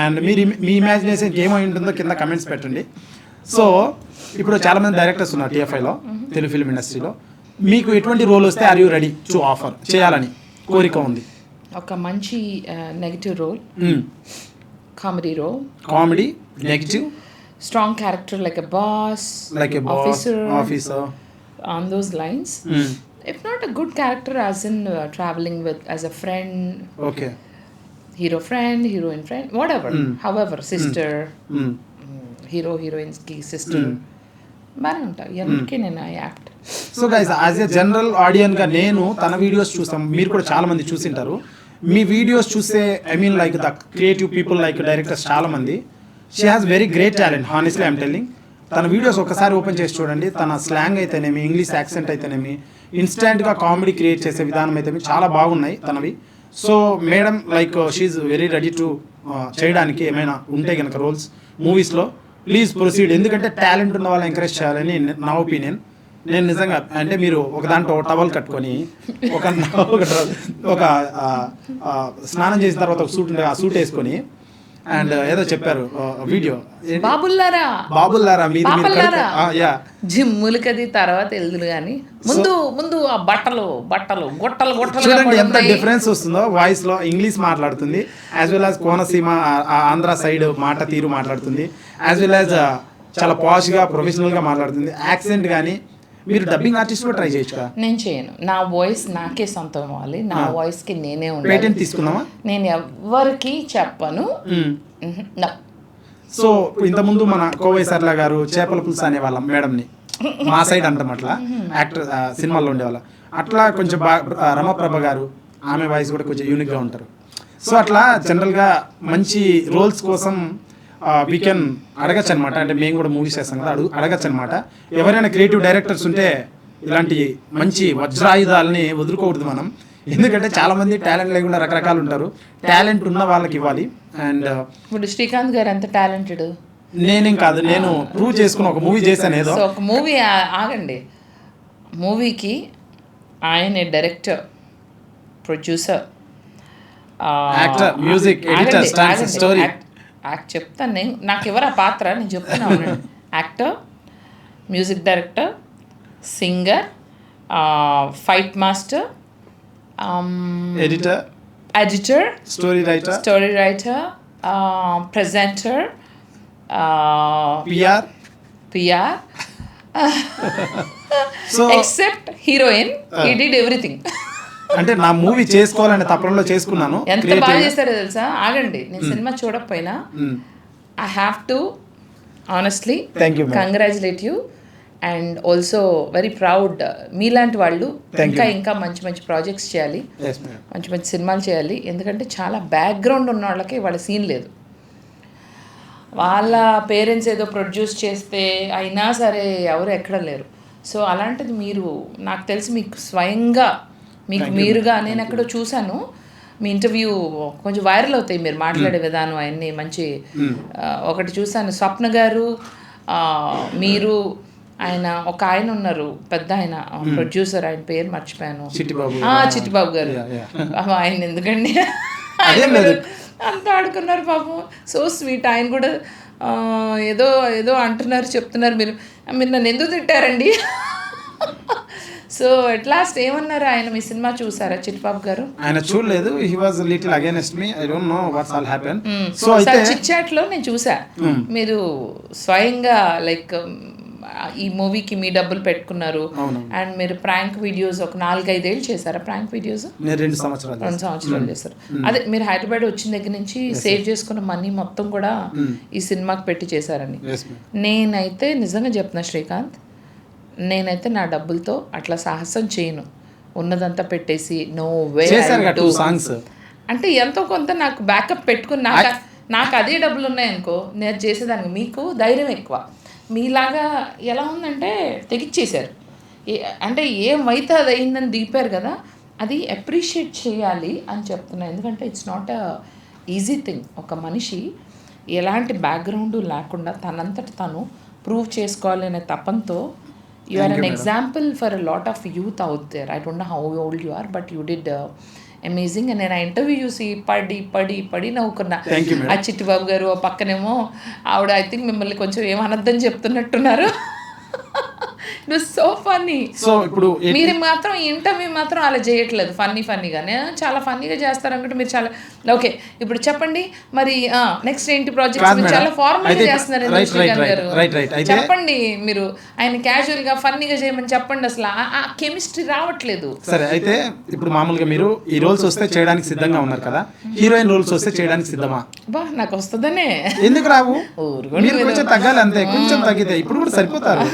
Speaker 1: అండ్ మీ ఇమాజినేషన్కి ఏమై ఉంటుందో కింద కమెంట్స్ పెట్టండి. సో ఇప్పుడు చాలామంది డైరెక్టర్స్ ఉన్నారు TFIలో, తెలుగు ఫిల్మ్ ఇండస్ట్రీలో. మీకు ఎటువంటి రోల్ వస్తే are you ready to offer చేయాలని కోరిక ఉంది?
Speaker 2: ఒక మంచి negative role,
Speaker 1: comedy negative,
Speaker 2: strong character like a boss, officer, on those lines. If not a good character as in traveling with as a friend,
Speaker 1: okay,
Speaker 2: hero friend, heroine friend, whatever, however, sister, hero heroine's ki sister, బాగా ఉంటాయి ఎవరికి నేను act.
Speaker 1: So guys, as a general audience గా నేను తన వీడియోస్ చూస్తాం, మీరు కూడా చాలా మంది చూసింటారు. మీ వీడియోస్ చూస్తే I mean like the creative people like directors చాలా మంది, she has very great talent. Honestly I'm telling, తన వీడియోస్ ఒకసారి ఓపెన్ చేసి చూడండి. తన స్లాంగ్ అయితేనేమి, ఇంగ్లీష్ యాక్సెంట్ అయితేనేమి, ఇన్స్టెంట్గా కామెడీ క్రియేట్ చేసే విధానం అయితే చాలా బాగున్నాయి తనవి. So madam like she's very ready to చేయడానికి ఏమైనా ఉంటే కనుక రోల్స్ మూవీస్లో ప్లీజ్ ప్రొసీడ్. ఎందుకంటే టాలెంట్ ఉన్న వాళ్ళని ఎంకరేజ్ చేయాలని నా ఒపీనియన్. నేను నిజంగా అంటే మీరు ఒక దాంట్లో టవల్ కట్టుకొని ఒక ఒక స్నానం చేసిన తర్వాత ఒక సూట్ ఆ సూట్ వేసుకొని అండ్ ఏదో చెప్పారు వీడియో బాబుల్లారా మీరు యా
Speaker 2: జిమ్ములకది తర్వాత వెళ్దులు కానీ ముందు ఆ బట్టలు గుట్టలు
Speaker 1: చూడండి ఎంత డిఫరెన్స్ వస్తుందో వాయిస్ లో. ఇంగ్లీష్ మాట్లాడుతుంది as well as Konaseema Andhra side మాట తీరు మాట్లాడుతుంది, యాజ్ వెల్ యాజ్ చాలా పాష్ గా ప్రొఫెషనల్ గా మాట్లాడుతుంది. యాక్సెంట్ కానీ మీరు డబ్బింగ్ ఆర్టిస్ట్ కూడా ట్రై చేయొచ్చు కదా.
Speaker 2: నేను చేయను, నా వాయిస్ నాకే సొంతం అవ్వాలి, నా వాయిస్ కి నేనే ఉండాలి.
Speaker 1: పేటెంట్ తీసుకుందామా?
Speaker 2: నేను ఎవరికి చెప్పను.
Speaker 1: సో ఇంతకుముందు మన కోవై సర్ల గారు చేపల పులుసు అనేవాళ్ళం మేడంని, మా సైడ్ అంటాం అట్లా యాక్టర్ సినిమాల్లో ఉండేవాళ్ళం. అట్లా కొంచెం రమప్రభ గారు ఆమె వాయిస్ కూడా కొంచెం యూనిక్గా ఉంటారు. సో అట్లా జనరల్గా మంచి రోల్స్ కోసం వీ కెన్ అడగచ్చు అనమాట. అంటే మేము కూడా మూవీస్ చేస్తాం కదా, అడగచ్చు అనమాట. ఎవరైనా క్రియేటివ్ డైరెక్టర్స్ ఉంటే ఇలాంటి మంచి వజ్రాయుధాలని వదులుకోకూడదు మనం. ఎందుకంటే చాలా మంది టాలెంట్ లేకుండా రకరకాలు ఉంటారు, టాలెంట్ ఉన్న వాళ్ళకి ఇవ్వాలి. అండ్
Speaker 2: ఇప్పుడు శ్రీకాంత్ గారు ఎంత టాలెంటెడ్.
Speaker 1: నేనేం కాదు, నేను ప్రూవ్ చేసుకుని ఒక మూవీ చేశాను ఏదో.
Speaker 2: సో ఒక మూవీ ఆగండి, మూవీకి ఆయన director, producer,
Speaker 1: actor, music editor, stunts, story.
Speaker 2: చెప్తాను నేను, నాకు ఎవరు ఆ పాత్ర నేను చెప్తున్నా ఉన్నాను. Actor, music director, singer, fight master, editor,
Speaker 1: story
Speaker 2: writer, presenter, PR,
Speaker 1: so
Speaker 2: except heroine, he did everything.
Speaker 1: అంటే నా మూవీ చేసుకోవాలనే తపనలో చేసుకున్నాను.
Speaker 2: ఎంత బాగా చేస్తారో తెలుసా. ఆగండి, నేను సినిమా చూడకపోయినా I have to honestly congratulate you and also very proud. మీలాంటి వాళ్ళు ఇంకా మంచి మంచి ప్రాజెక్ట్స్ చేయాలి, మంచి మంచి సినిమాలు చేయాలి. ఎందుకంటే చాలా బ్యాక్గ్రౌండ్ ఉన్న వాళ్ళకి వాళ్ళ సీన్ లేదు. వాళ్ళ పేరెంట్స్ ఏదో ప్రొడ్యూస్ చేస్తే అయినా సరే ఎవరు ఎక్కడ లేరు. సో అలాంటిది మీరు, నాకు తెలిసి మీకు స్వయంగా మీకు మీరుగా, నేను ఎక్కడో చూశాను మీ ఇంటర్వ్యూ, కొంచెం వైరల్ అవుతాయి మీరు మాట్లాడే విధానం అవన్నీ మంచి. ఒకటి చూశాను, స్వప్న గారు, మీరు, ఒక ఆయన ఉన్నారు పెద్ద ఆయన ప్రొడ్యూసర్, ఆయన పేరు మర్చిపోయాను, చిట్టిబాబు గారు. ఆయన ఎందుకండి అంత ఆడుకున్నారు పాపం, సో స్వీట్. ఆయన కూడా ఏదో అంటున్నారు, చెప్తున్నారు, మీరు నన్ను ఎందుకు తిట్టారండి. సో ఎట్ లాస్ట్ ఏమన్నారు ఆయన? మీ సినిమా చూసారా చిట్టిబాబు గారు?
Speaker 1: ఆయన చూడలేదు, he was little against me, I don't know what's all happen.
Speaker 2: So chit chat లో నేను చూసా, మీరు స్వయంగా లైక్ ఈ మూవీకి మీ డబ్బులు పెట్టుకున్నారు అండ్ మీరు ప్రాంక్ వీడియోస్ ఒక 4-5 ఏళ్ళు చేశారా ప్రాంక్ వీడియోస్?
Speaker 1: 2 సంవత్సరాలు
Speaker 2: చేశారు. అదే మీరు హైదరాబాద్ వచ్చిన దగ్గర నుంచి సేవ్ చేసుకున్న మనీ మొత్తం కూడా ఈ సినిమాకి పెట్టి చేశారని. నేనైతే నిజంగా చెప్తున్నా శ్రీకాంత్, నేనైతే నా డబ్బులతో అట్లా సాహసం చేయను. ఉన్నదంతా పెట్టేసి నో వే అంటే ఎంతో కొంత నాకు బ్యాకప్ పెట్టుకుని, నాకు అదే డబ్బులు ఉన్నాయనుకో నేను చేసేదానికి. మీకు ధైర్యం ఎక్కువ, మీలాగా ఎలా ఉందంటే తెగిచ్చేశారు. అంటే ఏమైతే అది అయిందని దిగిపారు కదా, అది అప్రిషియేట్ చేయాలి అని చెప్తున్నాను. ఎందుకంటే it's not a easy thing. ఒక మనిషి ఎలాంటి బ్యాక్గ్రౌండ్ లేకుండా తనంతట తను ప్రూవ్ చేసుకోవాలి అనే తపంతో you are an example for a lot of youth out there. I don't know how old you are, but you did amazing. And నేను ఆ ఇంటర్వ్యూ చూసి పడి నవ్వుకున్నా. ఆ చిట్టిబాబు గారు పక్కనేమో ఆవిడ ఐ థింక్ మిమ్మల్ని కొంచెం ఏమనద్దని చెప్తున్నట్టున్నారు. It was so funny.
Speaker 1: So ఇప్పుడు
Speaker 2: మీరు మాత్రం ఇంటర్వ్యూ మాత్రం అలా చేయట్లేదు ఫన్నీగానే, చాలా ఫన్నీగా చేస్తారనుకుంటే మీరు చాలా ఓకే. ఇప్పుడు చెప్పండి మరి నెక్స్ట్ ఏంటి ప్రాజెక్ట్? చాలా ఫార్మల్ గా చేస్తున్నారు చెప్పండి. మీరు ఆయన క్యాజువల్ గా ఫన్నీగా చేయమని చెప్పండి. అసలు ఆ కెమిస్ట్రీ రావట్లేదు.
Speaker 1: సరే, అయితే ఇప్పుడు మామూలుగా మీరు ఈ రోల్స్ వస్తే చేయడానికి సిద్ధంగా ఉన్నారు కదా, హీరోయిన్ రోల్స్ వస్తే చేయడానికి సిద్ధమా?
Speaker 2: బా నాకు వస్తుందనే.
Speaker 1: ఎందుకు రావు? కొంచెం తగ్గాలి అంతే, కొంచెం తగ్గితే ఇప్పుడు కూడా సరిపోతారు.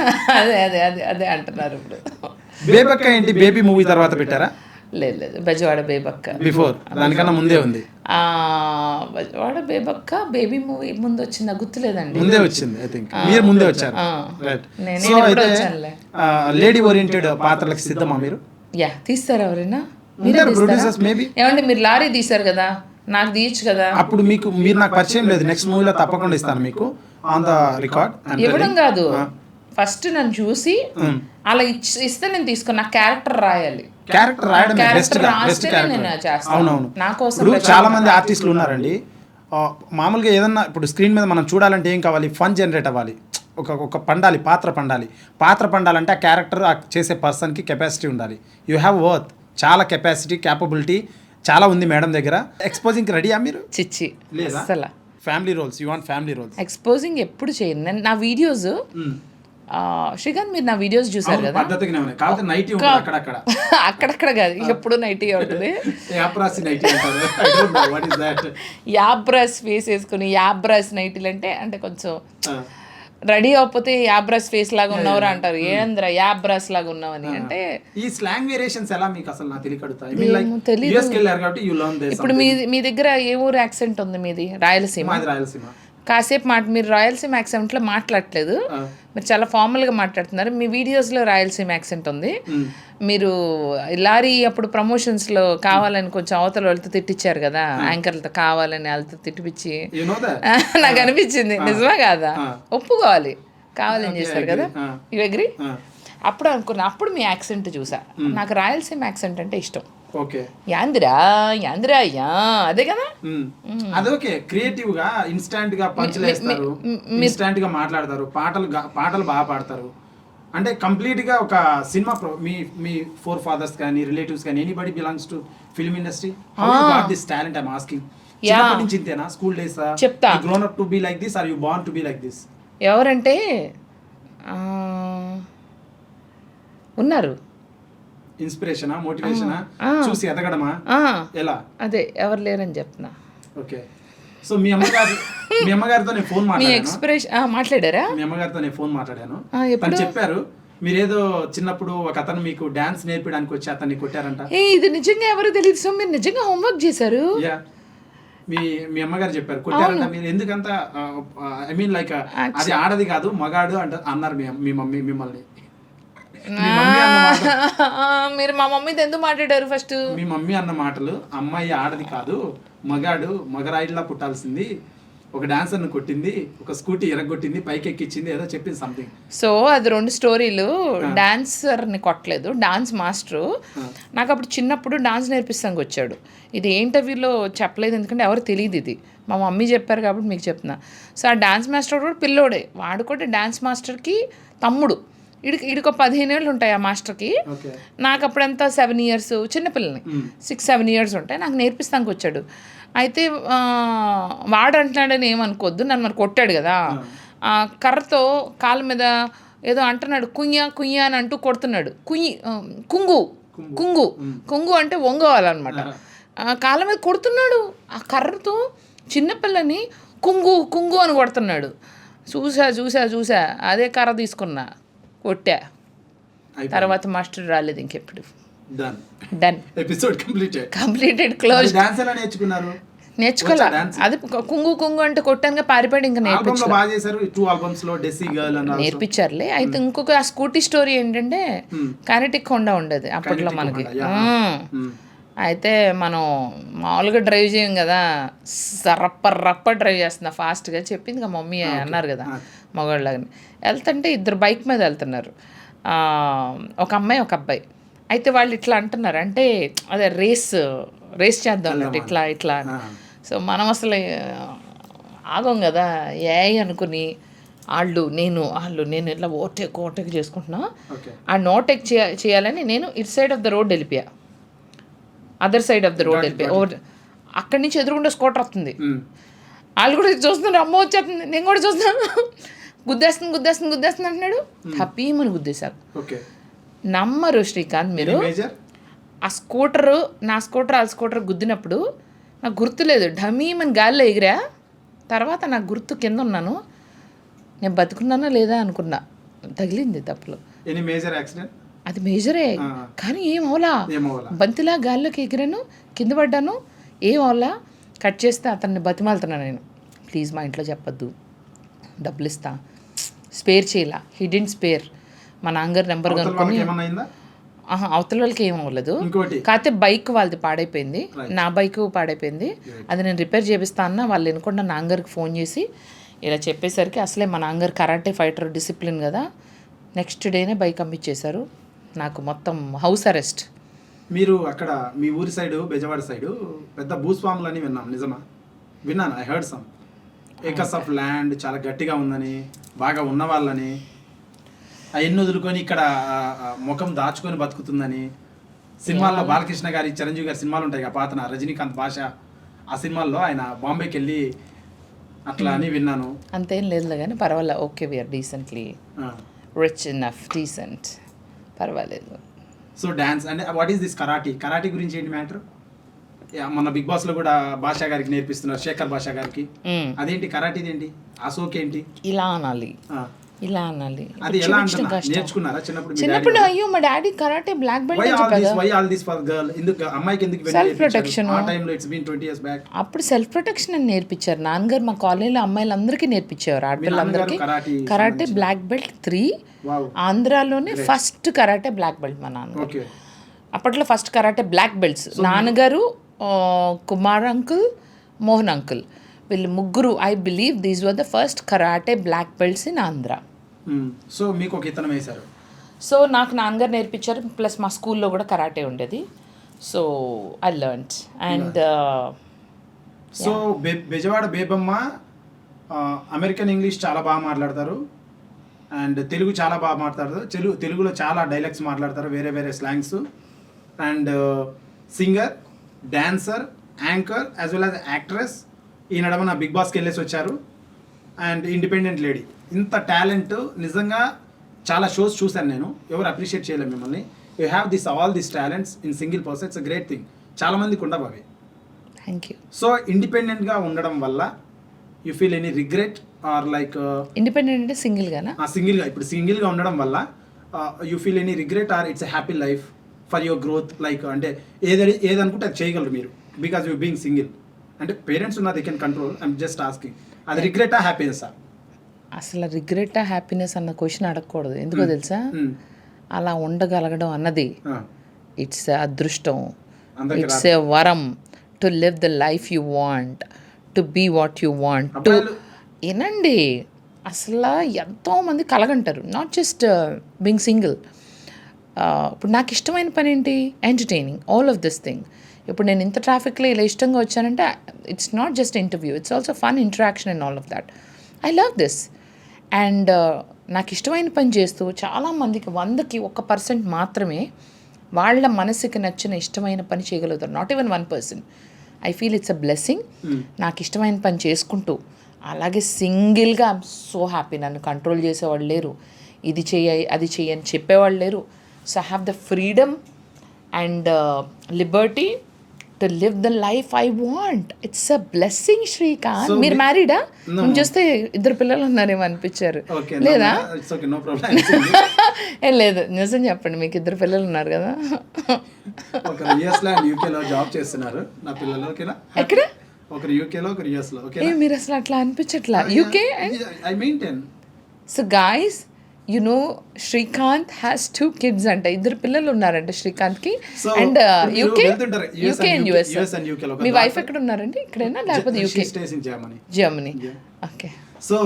Speaker 2: అదే అంటున్నారు. ఇప్పుడు
Speaker 1: బేబక్క ఏంటి, బేబీ మూవీ తర్వాత పెట్టారా?
Speaker 2: లేదు, బెజవాడ బేబక్క
Speaker 1: బిఫోర్, దానికన్నా ముందే ఉంది.
Speaker 2: బెజవాడ బేబక్క బేబీ మూవీ ముందు వచ్చిందా గుర్తులేదండి.
Speaker 1: ముందే వచ్చింది, ఐ థింక్ మీరు ముందే వచ్చారు. సో అయితే లేడీ ఓరియంటెడ్ పాత్రలకు సిద్ధమా మీరు?
Speaker 2: తీస్తారా ఎవరైనా?
Speaker 1: Producers maybe.
Speaker 2: ఏమంటే మీరు లారీ తీశారు కదా, నాకు తీయచ్చు కదా.
Speaker 1: అప్పుడు మీరు నాకు పరిచయం లేదు. నెక్స్ట్ మూవీలో తప్పకుండా ఇస్తాను మీకు ఆన్ ద రికార్డ్.
Speaker 2: ఇవ్వడం కాదు, ఫస్ట్ నన్ను చూసి అలా ఇస్తే నేను తీసుకుని నా క్యారెక్టర్ రాయాలి.
Speaker 1: క్యారెక్టర్ రాయడం బెస్ట్
Speaker 2: క్యారెక్టర్
Speaker 1: బెస్ట్
Speaker 2: రాస్తేనే నేను
Speaker 1: క్యారెక్టర్.
Speaker 2: చేస్తాను.
Speaker 1: అవునవును.
Speaker 2: నా కోసం
Speaker 1: ఇప్పుడు చాలా మంది ఆర్టిస్టులు ఉన్నారండి. మామూలుగా ఏదన్నా ఇప్పుడు స్క్రీన్ మీద మనం చూడాలంటే ఏం కావాలి, ఫన్ జనరేట్ అవ్వాలి, ఒక పాత్ర పండాలంటే ఆ క్యారెక్టర్ చేసే పర్సన్కి కెపాసిటీ ఉండాలి. యూ హ్యావ్ వర్త్, చాలా కెపాసిటీ క్యాపబిలిటీ చాలా ఉంది మేడం దగ్గర. ఎక్స్పోజింగ్కి రెడీయా మీరు?
Speaker 2: చిచ్చి
Speaker 1: లేదా?
Speaker 2: అసలు
Speaker 1: family roles, you want family roles?
Speaker 2: Exposing ఎప్పుడు చేయను నేను. నా వీడియోస్ శ్రీకాంత్ మీరు నా వీడియోస్ చూసారు కదా,
Speaker 1: పద్ధతిగానే ఉన్నాయి. కాకపోతే నైటీ ఉంటుంది అక్కడక్కడ.
Speaker 2: అక్కడక్కడ కాదు, ఎప్పుడు నైటీ ఉంటుంది.
Speaker 1: యాప్రాసి నైటీ అంటారు. I don't know what is that.
Speaker 2: యాబ్రాస్ ఫేస్ వేసుకుని యాబ్రాస్ నైటీలు అంటే కొంచెం రెడీ అవ్వకపోతే యాబ్రాస్ ఫేస్ లాగా ఉన్నవరా అంటారు. ఏంద్రా యాబ్రాస్ లాగా ఉన్నావని అంటే
Speaker 1: ఈ స్లాంగ్ వేరియేషన్స్ ఎలా మీకు అసలు నాకు తెలియకడుగుతా.
Speaker 2: తెలీదు.
Speaker 1: యూఎస్కి వెళ్ళారు కాబట్టి యూ లర్న్ దిస్.
Speaker 2: ఇప్పుడు మీ దగ్గర ఏ ఊరు యాక్సెంట్ ఉంది? మీది రాయలసీమ.
Speaker 1: మాది రాయలసీమ.
Speaker 2: కాసేపు మీరు రాయలసీమ యాక్సెంట్లో మాట్లాడట్లేదు, మీరు చాలా ఫార్మల్గా మాట్లాడుతున్నారు. మీ వీడియోస్లో రాయలసీమ యాక్సెంట్ ఉంది. మీరు లారీ అప్పుడు ప్రమోషన్స్లో కావాలని కొంచెం అవతల వాళ్ళతో తిట్టించారు కదా, యాంకర్లతో కావాలని వాళ్ళతో తిట్టిపిచ్చి నాకు అనిపించింది. నిజమా కాదా? ఒప్పుకోవాలి, కావాలని చేశారు కదా. You agree? అప్పుడు అనుకున్నా, అప్పుడు మీ యాక్సెంట్ చూసా. నాకు రాయలసీమ యాక్సెంట్ అంటే ఇష్టం.
Speaker 1: ఓకే,
Speaker 2: యాందిరా యా అదే కదా.
Speaker 1: అదొకే క్రియేటివ్ గా ఇన్స్టాంట్ గా పంచులు వేస్తారు, ఇన్స్టాంట్ గా మాట్లాడతారు, పాటలు బాగా పాడతారు. అంటే కంప్లీట్ గా ఒక సినిమా మీ ఫోర్ ఫాదర్స్ కానీ రిలేటివ్స్ కానీ anybody belongs to film industry. How you got this talent? I am asking. చిన్నప్పటి నుంచి ఇంతేనా? స్కూల్ డేస్
Speaker 2: చెప్తా.
Speaker 1: Grown up to be like this are you born to be like this?
Speaker 2: ఎవరంటే ఉన్నారు.
Speaker 1: ఇన్స్పిరేషనా, మోటివేషనా, చూసి ఎదగడమా, ఎలా?
Speaker 2: అదే ఎవరు లేరని చెప్తున్నా.
Speaker 1: ఓకే, సో మీ అమ్మగారితో నేను ఫోన్
Speaker 2: మాట్లాడారా?
Speaker 1: మీ అమ్మగారితో నేను ఫోన్ మాట్లాడాను. తను చెప్పారు మీరేదో చిన్నప్పుడు ఒక అతను మీకు డాన్స్ నేర్పడానికి వచ్చి అతన్ని కొట్టారంట.
Speaker 2: ఇది నిజంగా ఎవరు తెలియదు. సో మీరు నిజంగా హోంవర్క్ చేశారు?
Speaker 1: మీ అమ్మగారు చెప్పారు కొట్టారంట. మీరు ఎందుకంత ఐ మీన్ లైక్ అది ఆడది కాదు మగాడు అన్నారు మీ మమ్మీ మిమ్మల్ని.
Speaker 2: మీరు మా మమ్మీతో ఎందుకు మాట్లాడారు? ఫస్ట్
Speaker 1: మీ మమ్మీ అన్న మాటలు, అమ్మాయి ఆడది కాదు మగాడు, మగరాయిలా పుట్టాల్సింది, ఒక డాన్సర్ని కొట్టింది, ఒక స్కూటీ ఎరగొట్టింది, పైకి ఎక్కించింది, ఏదో చెప్పింది సంథింగ్.
Speaker 2: సో అది రెండు స్టోరీలు. డాన్సర్ని కొట్టలేదు, డాన్స్ మాస్టరు. నాకు అప్పుడు చిన్నప్పుడు డాన్స్ నేర్పిస్తానికి వచ్చాడు. ఇది ఇంటర్వ్యూలో చెప్పలేదు ఎందుకంటే ఎవరు తెలియదు. ఇది మా మమ్మీ చెప్పారు కాబట్టి మీకు చెప్తున్నా. సో ఆ డాన్స్ మాస్టర్ కూడా పిల్లోడే, వాడు కూడా డాన్స్ మాస్టర్కి తమ్ముడు. ఇడికి 15 ఏళ్ళు ఉంటాయి ఆ మాస్టర్కి. నాకు అప్పుడంతా 7 years, చిన్నపిల్లని 6-7 years ఉంటాయి. నాకు నేర్పిస్తానికి వచ్చాడు. అయితే వాడు అంటున్నాడని ఏమనుకోవద్దు, నన్ను మరి కొట్టాడు కదా, కర్రతో కాళ్ళ మీద ఏదో అంటున్నాడు, కుయ్యా అని అంటూ కొడుతున్నాడు. కుంగు అంటే వంగవాలన్నమాట. కాళ్ళ మీద కొడుతున్నాడు ఆ కర్రతో, చిన్నపిల్లని కుంగు అని కొడుతున్నాడు. చూసా అదే కర్ర తీసుకున్నా, కొట్టా. తర్వాత మాస్టర్ రాలేదు ఇంకెప్పుడు. Done,
Speaker 1: episode
Speaker 2: completed, close.
Speaker 1: Dance ఎలా నేర్చుకున్నారు?
Speaker 2: నేర్చుకోలే, అది కుంగు అంటే కొట్టానుగా పారిపోయాడు. ఇంకా నేర్పించారులే. అయితే ఇంకొక ఆ స్కూటీ స్టోరీ ఏంటంటే కైనెటిక్ హోండా ఉండేది అప్పట్లో మనకి. అయితే మనం మామూలుగా డ్రైవ్ చేయం కదా, రప్ప డ్రైవ్ చేస్తున్నా ఫాస్ట్గా. చెప్పింది కదా మమ్మీ అన్నారు కదా మగవాళ్ళని. వెళ్తుంటే ఇద్దరు బైక్ మీద వెళ్తున్నారు, ఒక అమ్మాయి ఒక అబ్బాయి. అయితే వాళ్ళు ఇట్లా అంటున్నారు, అంటే అదే రేస్ చేద్దాం అన్నట్టు ఇట్లా. సో మనం అసలు ఆగం కదా, అనుకుని వాళ్ళు నేను ఇట్లా ఓవర్టేక్ చేసుకుంటున్నా. ఆ ఓవర్టేక్ చేయాలని నేను ఇటు సైడ్ ఆఫ్ ద రోడ్ వెళ్ళిపోయా, other side of the road వెళ్ళిపోయా. అక్కడి నుంచి ఎదురుగుండా స్కూటర్ వస్తుంది. వాళ్ళు కూడా చూస్తున్నారు, అమ్మ వచ్చేస్తుంది, నేను కూడా చూస్తున్నాను. గుద్దేస్తుంది అంటున్నాడు. హ్యాపీమని గుద్దేశారు. నమ్మరు శ్రీకాంత్ మీరు, ఆ స్కూటరు నా స్కూటర్ ఆ స్కూటర్ గుద్దినప్పుడు నాకు గుర్తులేదు, ఢమీమని గాల్లో ఎగిరా. తర్వాత నాకు గుర్తు కింద ఉన్నాను, నేను బతుకున్నానా లేదా అనుకున్నా. తగిలింది తప్పులు. అది మేజరే, కానీ ఏం అవలా. బంతిలా గాల్లోకి ఎగిరాను, కింద పడ్డాను, ఏం అవలా. కట్ చేస్తే అతన్ని బతిమాలుతున్నాను నేను, ప్లీజ్ మా ఇంట్లో చెప్పొద్దు, డబ్బులు ఇస్తా. స్పేర్ చేయాల, హిడెన్ స్పేర్. మా నాన్నగారు నెంబర్ కనుక్కొని, అవతల వాళ్ళకి ఏం అవ్వలేదు. కాకపోతే బైక్ వాళ్ళది పాడైపోయింది, నా బైక్ పాడైపోయింది. అది నేను రిపేర్ చేపిస్తా అన్న వాళ్ళు వినకుండా నాన్నగారికి ఫోన్ చేసి ఇలా చెప్పేసరికి, అసలే మా నాన్నగారు కరాటే ఫైటర్, డిసిప్లిన్ కదా, నెక్స్ట్ డేనే బైక్ అమ్మిచ్చేశారు నాకు, మొత్తం హౌస్ అరెస్ట్.
Speaker 1: మీరు అక్కడ మీ ఊరి సైడు బెజవాడ సైడు పెద్ద భూస్వాములు అని విన్నాం, నిజమా? విన్నాను, I heard some acres of land చాలా గట్టిగా ఉందని, బాగా ఉన్న వాళ్ళని, అవన్నీ వదులుకొని ఇక్కడ ముఖం దాచుకొని బతుకుతుందని. సినిమాల్లో బాలకృష్ణ గారి, చిరంజీవి గారి సినిమాలు ఉంటాయి కదా పాతన, రజనీకాంత్ భాష, ఆ సినిమాల్లో ఆయన బాంబేకి వెళ్ళి అట్లా అని విన్నాను.
Speaker 2: అంతేం లేదులే కానీ పర్వాలేదు, okay, we're decently rich enough, decent, పర్వాలేదు.
Speaker 1: సో డాన్స్ అంటే వాట్ ఈస్ దిస్ కరాటీ గురించి ఏంటి మ్యాటర్? మన బిగ్ బాస్ లో కూడా భాషా గారికి నేర్పిస్తున్నారు, శేఖర్ భాషా గారికి. అదేంటి కరాటీది ఏంటి, ఆ సోక్ ఏంటి?
Speaker 2: ఇలా అనాలి, ఇలా అనాలి.
Speaker 1: అది ఎలా అంటున్నా, నేర్చుకున్నారా చిన్నప్పుడు?
Speaker 2: చిన్నప్పుడు అయ్యో మా డాడీ కరాటే బ్లాక్ బెల్ట్ అని చెప్పారు.
Speaker 1: Why all this for girl? ఎందుకు అమ్మాయికి ఎందుకు
Speaker 2: సెల్ఫ్ ప్రొటెక్షన్.
Speaker 1: ఆ టైంలో ఇట్స్ బీన్ 20 years బ్యాక్.
Speaker 2: అప్పుడు సెల్ఫ్ ప్రొటెక్షన్ అని నేర్పించారు నాన్నగారు. మా కాలనీలో అమ్మాయిలందరికీ నేర్పించేవారు, ఆడపిల్లలందరికీ. కరాటే బ్లాక్ బెల్ట్ 3 ఆంధ్రాలోనే ఫస్ట్ కరాటే బ్లాక్ బెల్ట్ మా నాన్న.
Speaker 1: ఓకే.
Speaker 2: అప్పట్లో ఫస్ట్ కరాటే బ్లాక్ బెల్ట్స్ నాన్నగారు, కుమార్ అంకుల్, మోహన్ అంకుల్, వీళ్ళు ముగ్గురు, I believe these were the first karate black belts in Andhra.
Speaker 1: So మీకు ఒక ఇతనం వేశారు.
Speaker 2: సో నాకు నాన్నగారు నేర్పించారు, ప్లస్ మా స్కూల్లో కూడా కరాటే ఉండేది. So I learned and
Speaker 1: so Bezawada Bebamma American English చాలా బాగా మాట్లాడతారు అండ్ తెలుగు చాలా బాగా మాట్లాడతారు. తెలుగులో చాలా డైలాగ్స్ మాట్లాడతారు, వేరే వేరే slangs. And singer, dancer, anchor as well as actress. ఈ నడమ బిగ్ బాస్కి వెళ్ళేసి వచ్చారు. And independent lady. ఇంత టాలెంట్ నిజంగా చాలా షోస్ చూశాను నేను, ఎవరు అప్రిషియేట్ చేయలేము మిమ్మల్ని. You have all this talents in single person. It's a great thing. చాలా మందికి ఉండవు అవి.
Speaker 2: Thank you.
Speaker 1: సో ఇండిపెండెంట్గా ఉండడం వల్ల you feel any regret or like
Speaker 2: independent అంటే సింగిల్గానా?
Speaker 1: సింగిల్గా, ఇప్పుడు సింగిల్గా ఉండడం వల్ల you feel any regret or it's a happy life for your growth? Like అంటే ఏదనుకుంటే అది చేయగలరు మీరు బికాజ్ యూ బీయింగ్ సింగిల్. అంటే పేరెంట్స్ ఉన్నా they can control. I'm just asking, అది రిగ్రెటా హ్యాపీనెస్సా?
Speaker 2: అసలు రిగ్రెటా హ్యాపీనెస్ అన్న క్వశ్చన్ అడగకూడదు. ఎందుకో తెలుసా, అలా ఉండగలగడం అన్నది ఇట్స్ అదృష్టం, ఇట్స్ ఎ వరం to live the life you want, to be what you want to. ఏనండి, అసలు ఎంతోమంది కలగంటారు, నాట్ జస్ట్ బీయింగ్ సింగిల్. ఇప్పుడు నాకు ఇష్టమైన పని ఏంటి? Entertaining, all of this thing. ఇప్పుడు నేను ఇంత ట్రాఫిక్లో ఇలా ఇష్టంగా వచ్చానంటే it's not just interview, it's also fun interaction and all of that. I love this. And నాకు ఇష్టమైన పని చేస్తూ చాలామందికి 100కి 1% మాత్రమే వాళ్ళ మనసుకి నచ్చిన ఇష్టమైన పని చేయగలుగుతారు. Not even 1%. I feel it's a blessing. నాకు ఇష్టమైన పని చేసుకుంటూ అలాగే సింగిల్గా ఐఎమ్ సో హ్యాపీ. నన్ను కంట్రోల్ చేసేవాళ్ళు లేరు, ఇది చెయ్యి అది చెయ్యి అని చెప్పేవాళ్ళు లేరు. So I have the freedom and Liberty to live the life I want. It's a blessing. Srikanth, మీరు మ్యారీడా? నేను చూస్తే 2 పిల్లలు ఉన్నారేమో అనిపించారు. లేదా? ఏం లేదు, నిజం చెప్పండి, మీకు 2 పిల్లలు ఉన్నారు కదా.
Speaker 1: ఒకరు యుఎస్ లో యూకేలో జాబ్ చేస్తున్నారు నా పిల్లలు. ఓకేనా?
Speaker 2: ఎక్కడ?
Speaker 1: ఒకరు యూకేలో, ఒకరు యుఎస్ లో. ఓకే,
Speaker 2: మీరు అసలు అట్లా అనిపించట్లా. UK
Speaker 1: I maintain.
Speaker 2: So guys, you know Srikanth has 2 kids అంట, 2 పిల్లలు ఉన్నారంట శ్రీకాంత్కి. And UK and US. మీ వైఫ్ ఎక్కడ ఉన్నారండి? ఇక్కడైనా లేకపోతే యూకే? జర్మనీ. ఓకే.
Speaker 1: సో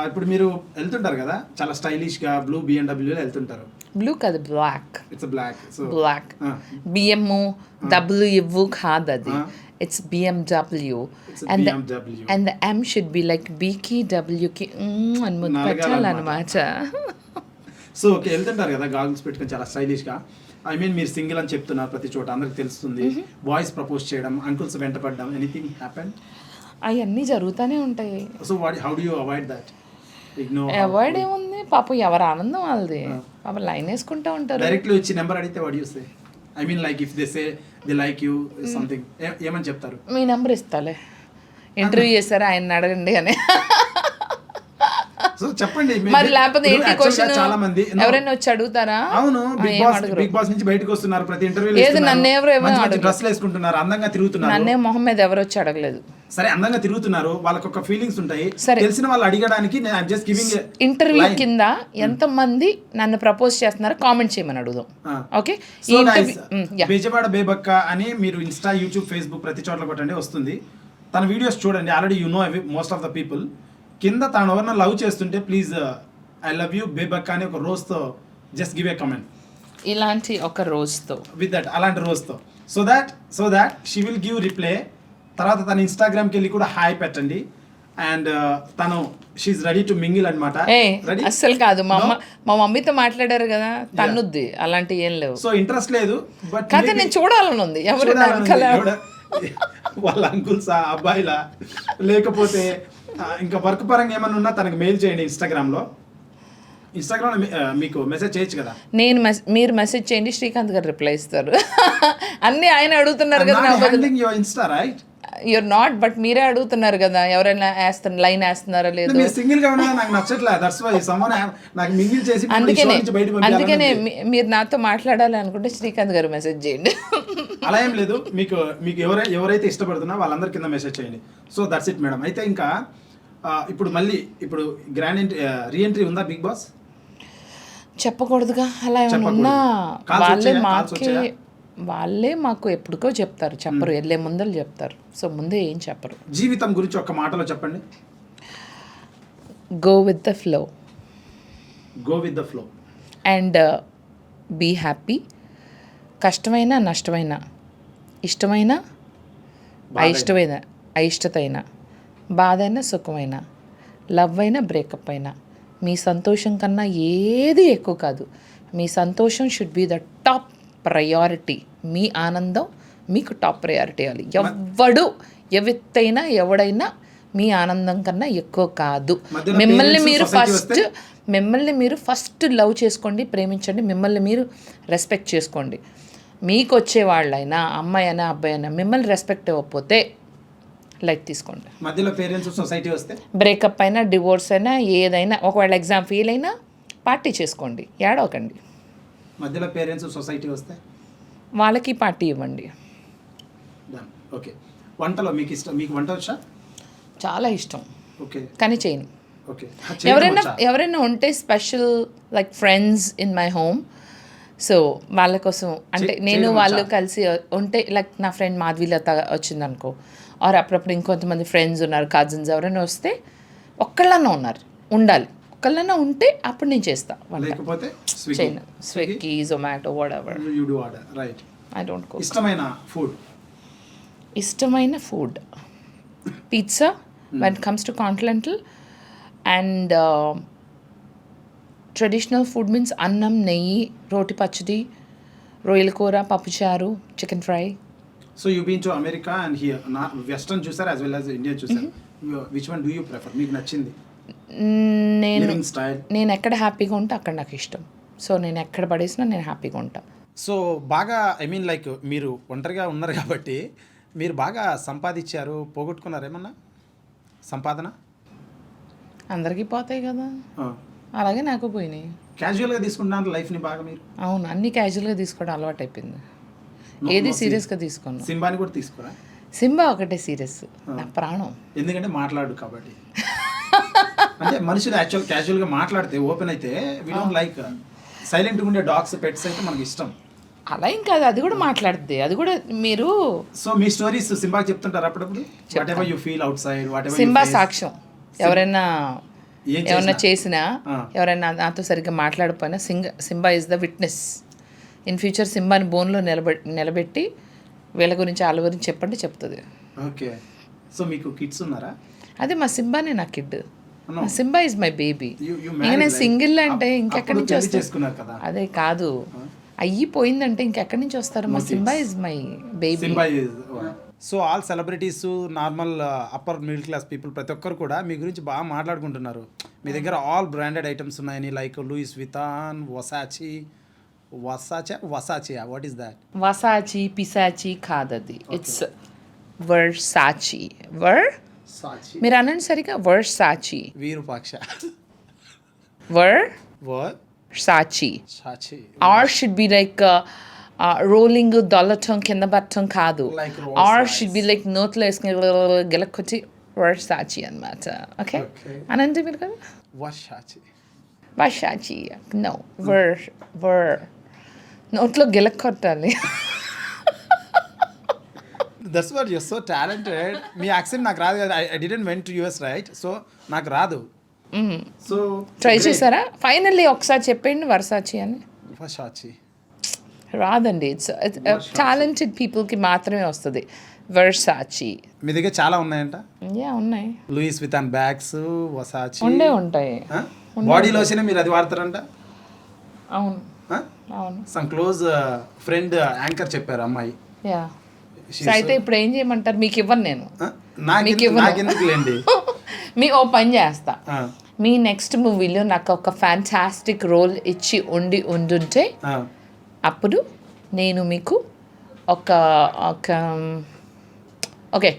Speaker 1: ఇప్పుడు మీరు వెళ్తుంటారు కదా, చాలా స్టైలిష్ గా బ్లూ BMW లో వెళ్తుంటారు.
Speaker 2: బ్లూ కాదు, black.
Speaker 1: It's black. So
Speaker 2: black. B M W కాదు అది, it's BMW. And the M should be like BK WK అని ముద్దు పెట్టాలన్నమాట.
Speaker 1: సో ఓకే, వెళ్తుంటారు కదా గాగుల్స్ పెట్టుకొని చాలా స్టైలిష్ గా. ఐ మీన్ మీరు సింగిల్ అని చెప్తున్నారు, ప్రతి చోట అందరికి తెలుస్తుంది. బాయ్స్ ప్రపోజ్ చేయడం, అంకుల్స్ వెంట పడడం, ఎనీథింగ్ హ్యాపెన్?
Speaker 2: అవన్నీ జరుగుతూనే ఉంటాయి.
Speaker 1: So how do you avoid that?
Speaker 2: Avoid ఏముంది, పాపం ఎవరు ఆనందం వాళ్ళది. పాపం లైన్ వేసుకుంటూ ఉంటారు.
Speaker 1: డైరెక్ట్లీ వచ్చి నెంబర్ అడిగితే what you say? I mean like if they say they like you something, ఏమని చెప్తారు?
Speaker 2: మీ నెంబర్ ఇస్తాలే, ఇంటర్వ్యూ చేస్తారా ఆయన అడగండి అని.
Speaker 1: సో చెప్పండి
Speaker 2: మరి, లేకపోతే ఏంటి క్వశ్చన్?
Speaker 1: చాలా మంది
Speaker 2: ఎవరైనా వచ్చి అడుగుతారా?
Speaker 1: అవును, బిగ్ బాస్ నుంచి బయటకు వస్తున్నారు, ప్రతి ఇంటర్వ్యూలో
Speaker 2: ఏది నన్ను ఎవరు
Speaker 1: డ్రెస్లు వేసుకుంటున్నారు, అందంగా తిరుగుతున్నారు.
Speaker 2: నన్నే మొహం మీద ఎవరు వచ్చి అడగలేదు.
Speaker 1: సరే, అందంగా తిరుగుతున్నారు, వాళ్ళకి ఒక ఫీలింగ్స్ ఉంటాయి. తెలిసిన వాళ్ళు అడగడానికి జస్ట్ గివింగ్.
Speaker 2: ఇంటర్వ్యూ కింద ఎంత మంది నన్ను ప్రపోజ్ చేస్తున్నారు కామెంట్ చేయమని అడుగుదాం. ఓకే.
Speaker 1: బెజవాడ బేబక్క అని మీరు ఇన్స్టా, యూట్యూబ్, ఫేస్బుక్ ప్రతి చోట్ల కొట్టండి, వస్తుంది. తన వీడియోస్ చూడండి. Already you know most of the people. కింద తాను ఎవరన్నా లవ్ చేస్తుంటే ప్లీజ్ ఐ లవ్ యూ బేబక్ అని ఒక రోజుతో జస్ట్ గివ్ ఏ కమెంట్
Speaker 2: ఇలాంటి ఒక రోజుతో
Speaker 1: విత్ దట్ అలాంటి రోజుతో so that she will give reply. తర్వాత తన ఇన్స్టాగ్రామ్కి వెళ్ళి కూడా హాయ్ పెట్టండి. అండ్ తను షీఈ్ రెడీ టు మింగిల్ అనమాట. రెడీ
Speaker 2: అస్సలు కాదు. మా మమ్మీతో మాట్లాడారు కదా, తన్నుద్ది. అలాంటి ఏం లేవు.
Speaker 1: సో ఇంట్రెస్ట్ లేదు బట్
Speaker 2: కాదు, నేను చూడాలని ఉంది. ఎవరు
Speaker 1: వాళ్ళ అంకుల్సా అబ్బాయిలా లేకపోతే ఇంకా వర్క్ పరంగా ఏమైనా ఉన్నా తనకు మెయిల్ చేయండి. ఇన్స్టాగ్రామ్లో మీకు మెసేజ్ చేయొచ్చు కదా.
Speaker 2: మీరు మెసేజ్ చేయండి, శ్రీకాంత్ గారు రిప్లై ఇస్తారు. అన్ని ఆయన అడుగుతున్నారు కదా.
Speaker 1: Insta right,
Speaker 2: you're not, but మీరే అడుగుతున్నారు కదా ఎవరైనా లైన్ వేస్తున్నారా లేదు.
Speaker 1: మీరు సింగిల్ గా ఉండడం నాకు నచ్చట్లేదు. దట్స్ వై సమ్వన్ నాకు మింగిల్ చేసి
Speaker 2: అందుకనే మీరు నాతో మాట్లాడాలి అనుకుంటే శ్రీకాంత్ గారు మెసేజ్ చేయండి.
Speaker 1: అలా ఏం లేదు. మీకు ఎవరైతే ఇష్టపడుతున్నా వాళ్ళందరి కింద మెసేజ్ చేయండి. So that's it madam. అయితే ఇంకా ఇప్పుడు గ్రాండ్ రీఎంట్రీ ఉందా బిగ్ బాస్?
Speaker 2: చెప్పకూడదుగా. అలా ఏమైనా ఉన్నా వాళ్ళే మాకు ఎప్పటికో చెప్తారు. చెప్పరు, వెళ్ళే ముందలు చెప్తారు. సో ముందే ఏం చెప్పరు.
Speaker 1: జీవితం గురించి ఒక మాటలో చెప్పండి.
Speaker 2: Go with the flow. And be happy. కష్టమైన నష్టమైన, ఇష్టమైన అయిష్టమైన, అయిష్టతైన, బాధైన సుఖమైన, లవ్ అయినా బ్రేకప్ అయినా, మీ సంతోషం కన్నా ఏది ఎక్కువ కాదు. మీ సంతోషం should be the top priority. మీ ఆనందం మీకు టాప్ ప్రయారిటీ అవ్వాలి. ఎవడైనా మీ ఆనందం కన్నా ఎక్కువ కాదు. మిమ్మల్ని మీరు ఫస్ట్ లవ్ చేసుకోండి, ప్రేమించండి, మిమ్మల్ని మీరు రెస్పెక్ట్ చేసుకోండి. మీకు వచ్చే వాళ్ళైనా అమ్మాయి అయినా అబ్బాయి అయినా మిమ్మల్ని రెస్పెక్ట్ ఇవ్వకపోతే లైట్ తీసుకోండి.
Speaker 1: మధ్యలో పేరెంట్స్ సొసైటీ వస్తే,
Speaker 2: బ్రేకప్ అయినా డివోర్స్ అయినా ఏదైనా, ఒకవేళ ఎగ్జామ్ ఫెయిల్ అయినా పార్టీ చేసుకోండి, ఏడవకండి.
Speaker 1: మధ్యలో పేరెంట్స్ సొసైటీ వస్తే
Speaker 2: వాళ్ళకి పార్టీ ఇవ్వండి.
Speaker 1: ఓకే. వంటలో మీకు వంట వచ్చా?
Speaker 2: చాలా ఇష్టం.
Speaker 1: ఓకే.
Speaker 2: కానీ చేయను.
Speaker 1: ఓకే.
Speaker 2: ఎవరైనా ఉంటే special like friends in my home, so వాళ్ళ కోసం అంటే నేను వాళ్ళు కలిసి ఉంటే, లైక్ నా ఫ్రెండ్ మాధవీలత వచ్చిందనుకో, ఆర్ అప్పుడప్పుడు ఇంకొంతమంది ఫ్రెండ్స్ ఉన్నారు, కజిన్స్ ఎవరైనా వస్తే, ఒక్కళ్ళన్నా ఉండాలి. ఒక్కళ్ళన్నా ఉంటే అప్పుడు నేను చేస్తా.
Speaker 1: లేకపోతే
Speaker 2: చేయను. Swiggy, Zomato, whatever
Speaker 1: you do order. Right.
Speaker 2: I don't cook.
Speaker 1: ఇష్టమైన food
Speaker 2: pizza when it comes to continental, and traditional food means annam, నెయ్యి, రోటి పచ్చడి, రొయ్యల కూర, పప్పుచారు, chicken fry.
Speaker 1: So you been to America and here western చూసారు యాజ్ వెల్ యాజ్ ఇండియా చూసారు. Which one do you prefer? మీకు నచ్చింది?
Speaker 2: నేను ఎక్కడ హ్యాపీగా ఉంటే అక్కడ నాకు ఇష్టం. సో నేను ఎక్కడ పడేసినా నేను హ్యాపీగా ఉంటా.
Speaker 1: సో బాగా లైక్ మీరు ఒంటరిగా ఉన్నారు కాబట్టి మీరు బాగా సంపాదించారు, పోగొట్టుకున్నారు ఏమన్నా సంపాదన?
Speaker 2: అందరికీ పోతాయి కదా, అలాగే నాకు పోయినాయి.
Speaker 1: క్యాజువల్గా తీసుకుంటున్నారు లైఫ్ని బాగా మీరు?
Speaker 2: అవును, అన్ని క్యాజువల్గా తీసుకోవడం అలవాటు అయిపోయింది. ఏది సీరియస్గా తీసుకున్నాను.
Speaker 1: సింబాని కూడా తీసుకోరా?
Speaker 2: సింబా ఒకటే సీరియస్, నా ప్రాణం.
Speaker 1: ఎందుకంటే మాట్లాడు కాబట్టి. అంటే మనుషులు క్యాజువల్గా మాట్లాడితే ఓపెన్ అయితే వి డోంట్ లైక్. సైలెంట్గా ఉండే డాగ్స్, పెట్స్ అయితే మనకి ఇష్టం.
Speaker 2: అలా ఏం కాదు, అది కూడా మాట్లాడుతుంది. అది కూడా మీరు.
Speaker 1: సో మీ స్టోరీస్ సింబాకి చెప్తుంటారు అప్పుడప్పుడు? Whatever you feel outside, whatever
Speaker 2: Simba సాక్ష్యం. ఎవరైనా చేసినా, ఎవరైనా నాతో సరిగ్గా మాట్లాడకపోయినా Simba is the witness. In future సింబాని బోన్లో నిలబెట్టి వీళ్ళ గురించి వాళ్ళ గురించి చెప్పండి చెప్తుంది.
Speaker 1: ఓకే. సో మీకు కిడ్స్ ఉన్నారా?
Speaker 2: అదే మా సింబానే నా kid. Simba is my baby. ఇంకా నేను సింగిల్ అంటే ఇంకెక్కడి నుంచి వస్తారు? అదే కాదు, అయ్యిపోయిందంటే ఇంకెక్కడి నుంచి వస్తారు? మా Simba is my baby. So all celebrities, normal upper middle class people ప్రతి ఒక్కరు కూడా మీ గురించి బాగా మాట్లాడుకుంటున్నారు. మీ దగ్గర ఆల్ బ్రాండెడ్ ఐటమ్స్ ఉన్నాయని, like Louis Vuitton, Versace, what is that? Versace, పిసాచి కాదది, ఇట్స్ వర్సాచి. మీరు అనండి సరిగా. వర్సాచి.
Speaker 1: వీరుపాక్ష.
Speaker 2: సాచి. Or should be like rolling, దొల్లటం, కింద పట్టడం కాదు. ఆర్ షుడ్ బి లైక్ నోట్లో వేసుకుని గెలక్కొచ్చి వర్సాచి అనమాట. ఓకే అనండి మీరు కదా. వర్సాచి నో, నోట్లో గెలక్కొట్టాలి.
Speaker 1: That's what you're so talented. మీ యాక్సెంట్ నాకు రాదు కదా. I didn't went to US right, so నాకు రాదు. సో
Speaker 2: ట్రై చేశారా? ఫైనల్లీ ఒకసారి చెప్పండి వర్సాచి అని.
Speaker 1: వర్సాచి
Speaker 2: రాదండి. ఇట్స్ టాలెంటెడ్ పీపుల్కి మాత్రమే వస్తుంది వర్సాచి.
Speaker 1: మీ దగ్గర చాలా ఉన్నాయంట.
Speaker 2: యా ఉన్నాయి.
Speaker 1: లూయిస్ వితాన్ బ్యాగ్స్, వర్సాచి
Speaker 2: ఉంటాయి.
Speaker 1: బాడీ లోషన్ మీరు అది వాడతారంట.
Speaker 2: అవును అవును.
Speaker 1: సమ్ క్లోజ్ ఫ్రెండ్ యాంకర్ చెప్పారు అమ్మాయి.
Speaker 2: యా. అయితే ఇప్పుడు ఏం చేయమంటారు? మీకు ఇవ్వను నేను.
Speaker 1: నాకెందుకు లేండి.
Speaker 2: మీ ఓ పని చేస్తా. మీ నెక్స్ట్ మూవీలో నాకు ఒక ఫ్యాంటాస్టిక్ రోల్ ఇచ్చి ఉండుంటే అప్పుడు నేను మీకు ఒక ఓకే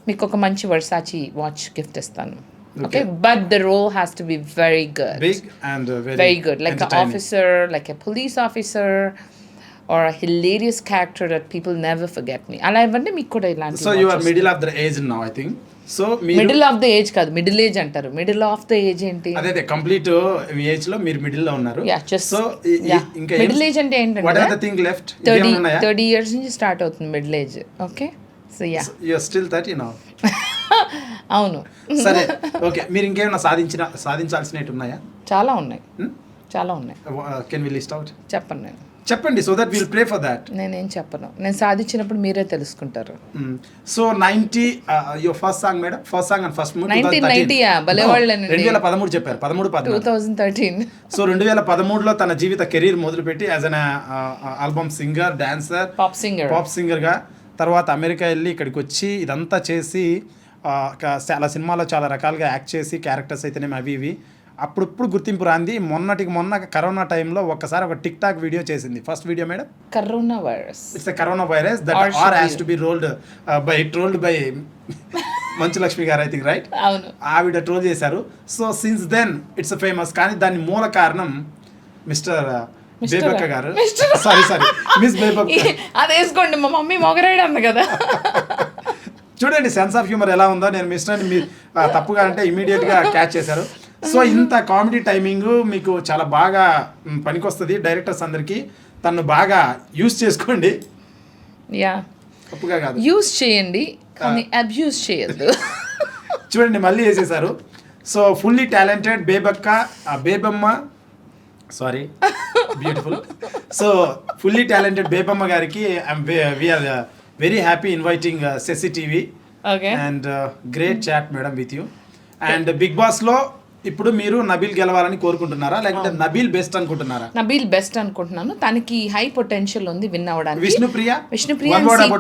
Speaker 2: మీకు ఒక మంచి వర్సాచి వాచ్ గిఫ్ట్ ఇస్తాను. Okay, but the role has to be very good,
Speaker 1: big and
Speaker 2: very good, like an officer, like a police officer or a hilarious character that people never forget me. అలా ఇవ్వండి మీకు కూడా ఇలాంటి.
Speaker 1: So you are middle of the age now I think. So
Speaker 2: middle of the age కాదు, మిడిల్ ఏజ్ అంటారు. మిడిల్ ఆఫ్ ద ఏజ్ ఏంటి?
Speaker 1: అదే కంప్లీట్ ఏజ్ లో మీరు మిడిల్ లో ఉన్నారు. సో ఇంకా
Speaker 2: మిడిల్ ఏజ్ అంటే ఏంటంటే
Speaker 1: what are the thing left?
Speaker 2: 30 years నుంచి స్టార్ట్ అవుతుంది middle age. Okay, so yeah
Speaker 1: you are still 30 now.
Speaker 2: అవును.
Speaker 1: సరే, ఓకే. మీరు ఇంకేమైనా సాధించాల్సినవి ఉన్నాయా?
Speaker 2: చాలా ఉన్నాయి, చాలా ఉన్నాయి.
Speaker 1: Can we list out?
Speaker 2: చెప్పండి, నేను
Speaker 1: చెప్పండి, so that will pray for that.
Speaker 2: నేనేం చెప్పను, నేను సాధించినప్పుడు మీరే తెలుసుకుంటారు.
Speaker 1: So 90 your first song madam, first song and first movie
Speaker 2: 1990 భలేవాళ్ళని
Speaker 1: 2013 చెప్పారు.
Speaker 2: 2013.
Speaker 1: సో 2013లో తన జీవిత కెరీర్ మొదలుపెట్టి as an album singer, dancer, pop singer గా తర్వాత అమెరికా వెళ్ళి ఇక్కడికి వచ్చి ఇదంతా చేసి చాలా సినిమాలో చాలా రకాలుగా యాక్ట్ చేసి క్యారెక్టర్స్ అయితేనేమి అవి ఇవి అప్పుడప్పుడు గుర్తింపు రాంది. మొన్న కరోనా టైంలో ఒక్కసారి ఒక టిక్ టాక్ వీడియో చేసింది. First video madam,
Speaker 2: corona virus.
Speaker 1: It's a corona virus that are has to be trolled by Manchu Lakshmi గారు, ఐ థింక్, రైట్?
Speaker 2: అవును,
Speaker 1: ఆవిడ ట్రోల్ చేశారు. So since then it's famous. కానీ దాని మూల కారణం మిస్టర్ బేబక్క గారు. Sorry miss Bebakka.
Speaker 2: అది వేసుకోండి, మా మమ్మీ మొగరాడు అంది కదా.
Speaker 1: చూడండి సెన్స్ ఆఫ్ హ్యూమర్ ఎలా ఉందో. నేను మిస్టర్ మీ తప్పుగా అంటే ఇమీడియట్గా క్యాచ్ చేశారు. సో ఇంత కామెడీ టైమింగ్ మీకు చాలా బాగా పనికొస్తుంది డైరెక్టర్స్ అందరికీ. తను బాగా యూస్ చేసుకోండి.
Speaker 2: యా,
Speaker 1: తప్పుగా కాదు,
Speaker 2: యూస్ చేయండి కానీ అబ్యూస్ చేయొద్దు.
Speaker 1: చూడండి మళ్ళీ వేసేసారు. So fully talented Bebamma, sorry, beautiful. So fully talented Bebamma గారికి we're very happy inviting Sasi TV.
Speaker 2: Okay,
Speaker 1: and great chat madam with you. And big boss లో ఇప్పుడు మీరు నబీల్ గెలవాలని కోరుకుంటున్నారా, లేకపోతే నబీల్ బెస్ట్ అనుకుంటున్నారా?
Speaker 2: నబీల్ బెస్ట్ అనుకుంటున్నాను. తనకి హై పొటెన్షియల్ ఉంది విన్ అవ్వడానికి.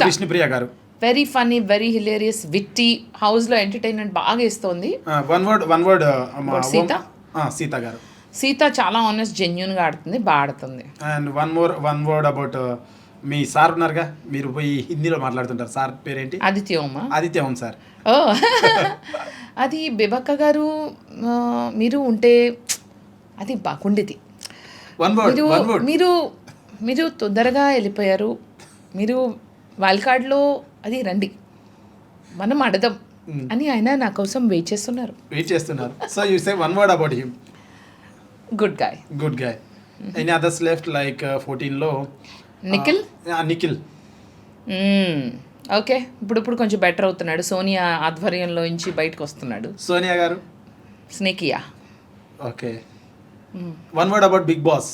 Speaker 1: విష్ణుప్రియ గారు
Speaker 2: very funny, very hilarious, witty, house లో ఎంటర్టైన్మెంట్ బాగా ఇస్తుంది.
Speaker 1: వన్ వర్డ్ సీత గారు.
Speaker 2: సీత చాలా ఆనెస్ట్, జెన్యూన్ గా ఆడుతుంది, బాగా ఆడుతుంది.
Speaker 1: And one word about me sir ఉన్నారుగా, మీరు పోయి హిందీలో మాట్లాడుతుంటారు, సార్ పేరేంటి? ఆదిత్య ఓం సార్.
Speaker 2: ఓ అది బేబక్క గారు, మీరు ఉంటే అది బాగుండేది. మీరు తొందరగా వెళ్ళిపోయారు. మీరు వైల్డ్ కార్డ్లో అది రండి, మనం అడదాం అని ఆయన నా కోసం వెయిట్ చేస్తున్నారు.
Speaker 1: So you say one word about him.
Speaker 2: Good guy.
Speaker 1: Any others left like 14లో నిఖిల్.
Speaker 2: ఓకే, ఇప్పుడు కొంచెం బెటర్ అవుతున్నాడు. సోనియా ఆధ్వర్యంలో నుంచి బయటకు వస్తున్నాడు.
Speaker 1: సోనియా గారు.
Speaker 2: స్నేకియా.
Speaker 1: Okay, one word about big boss.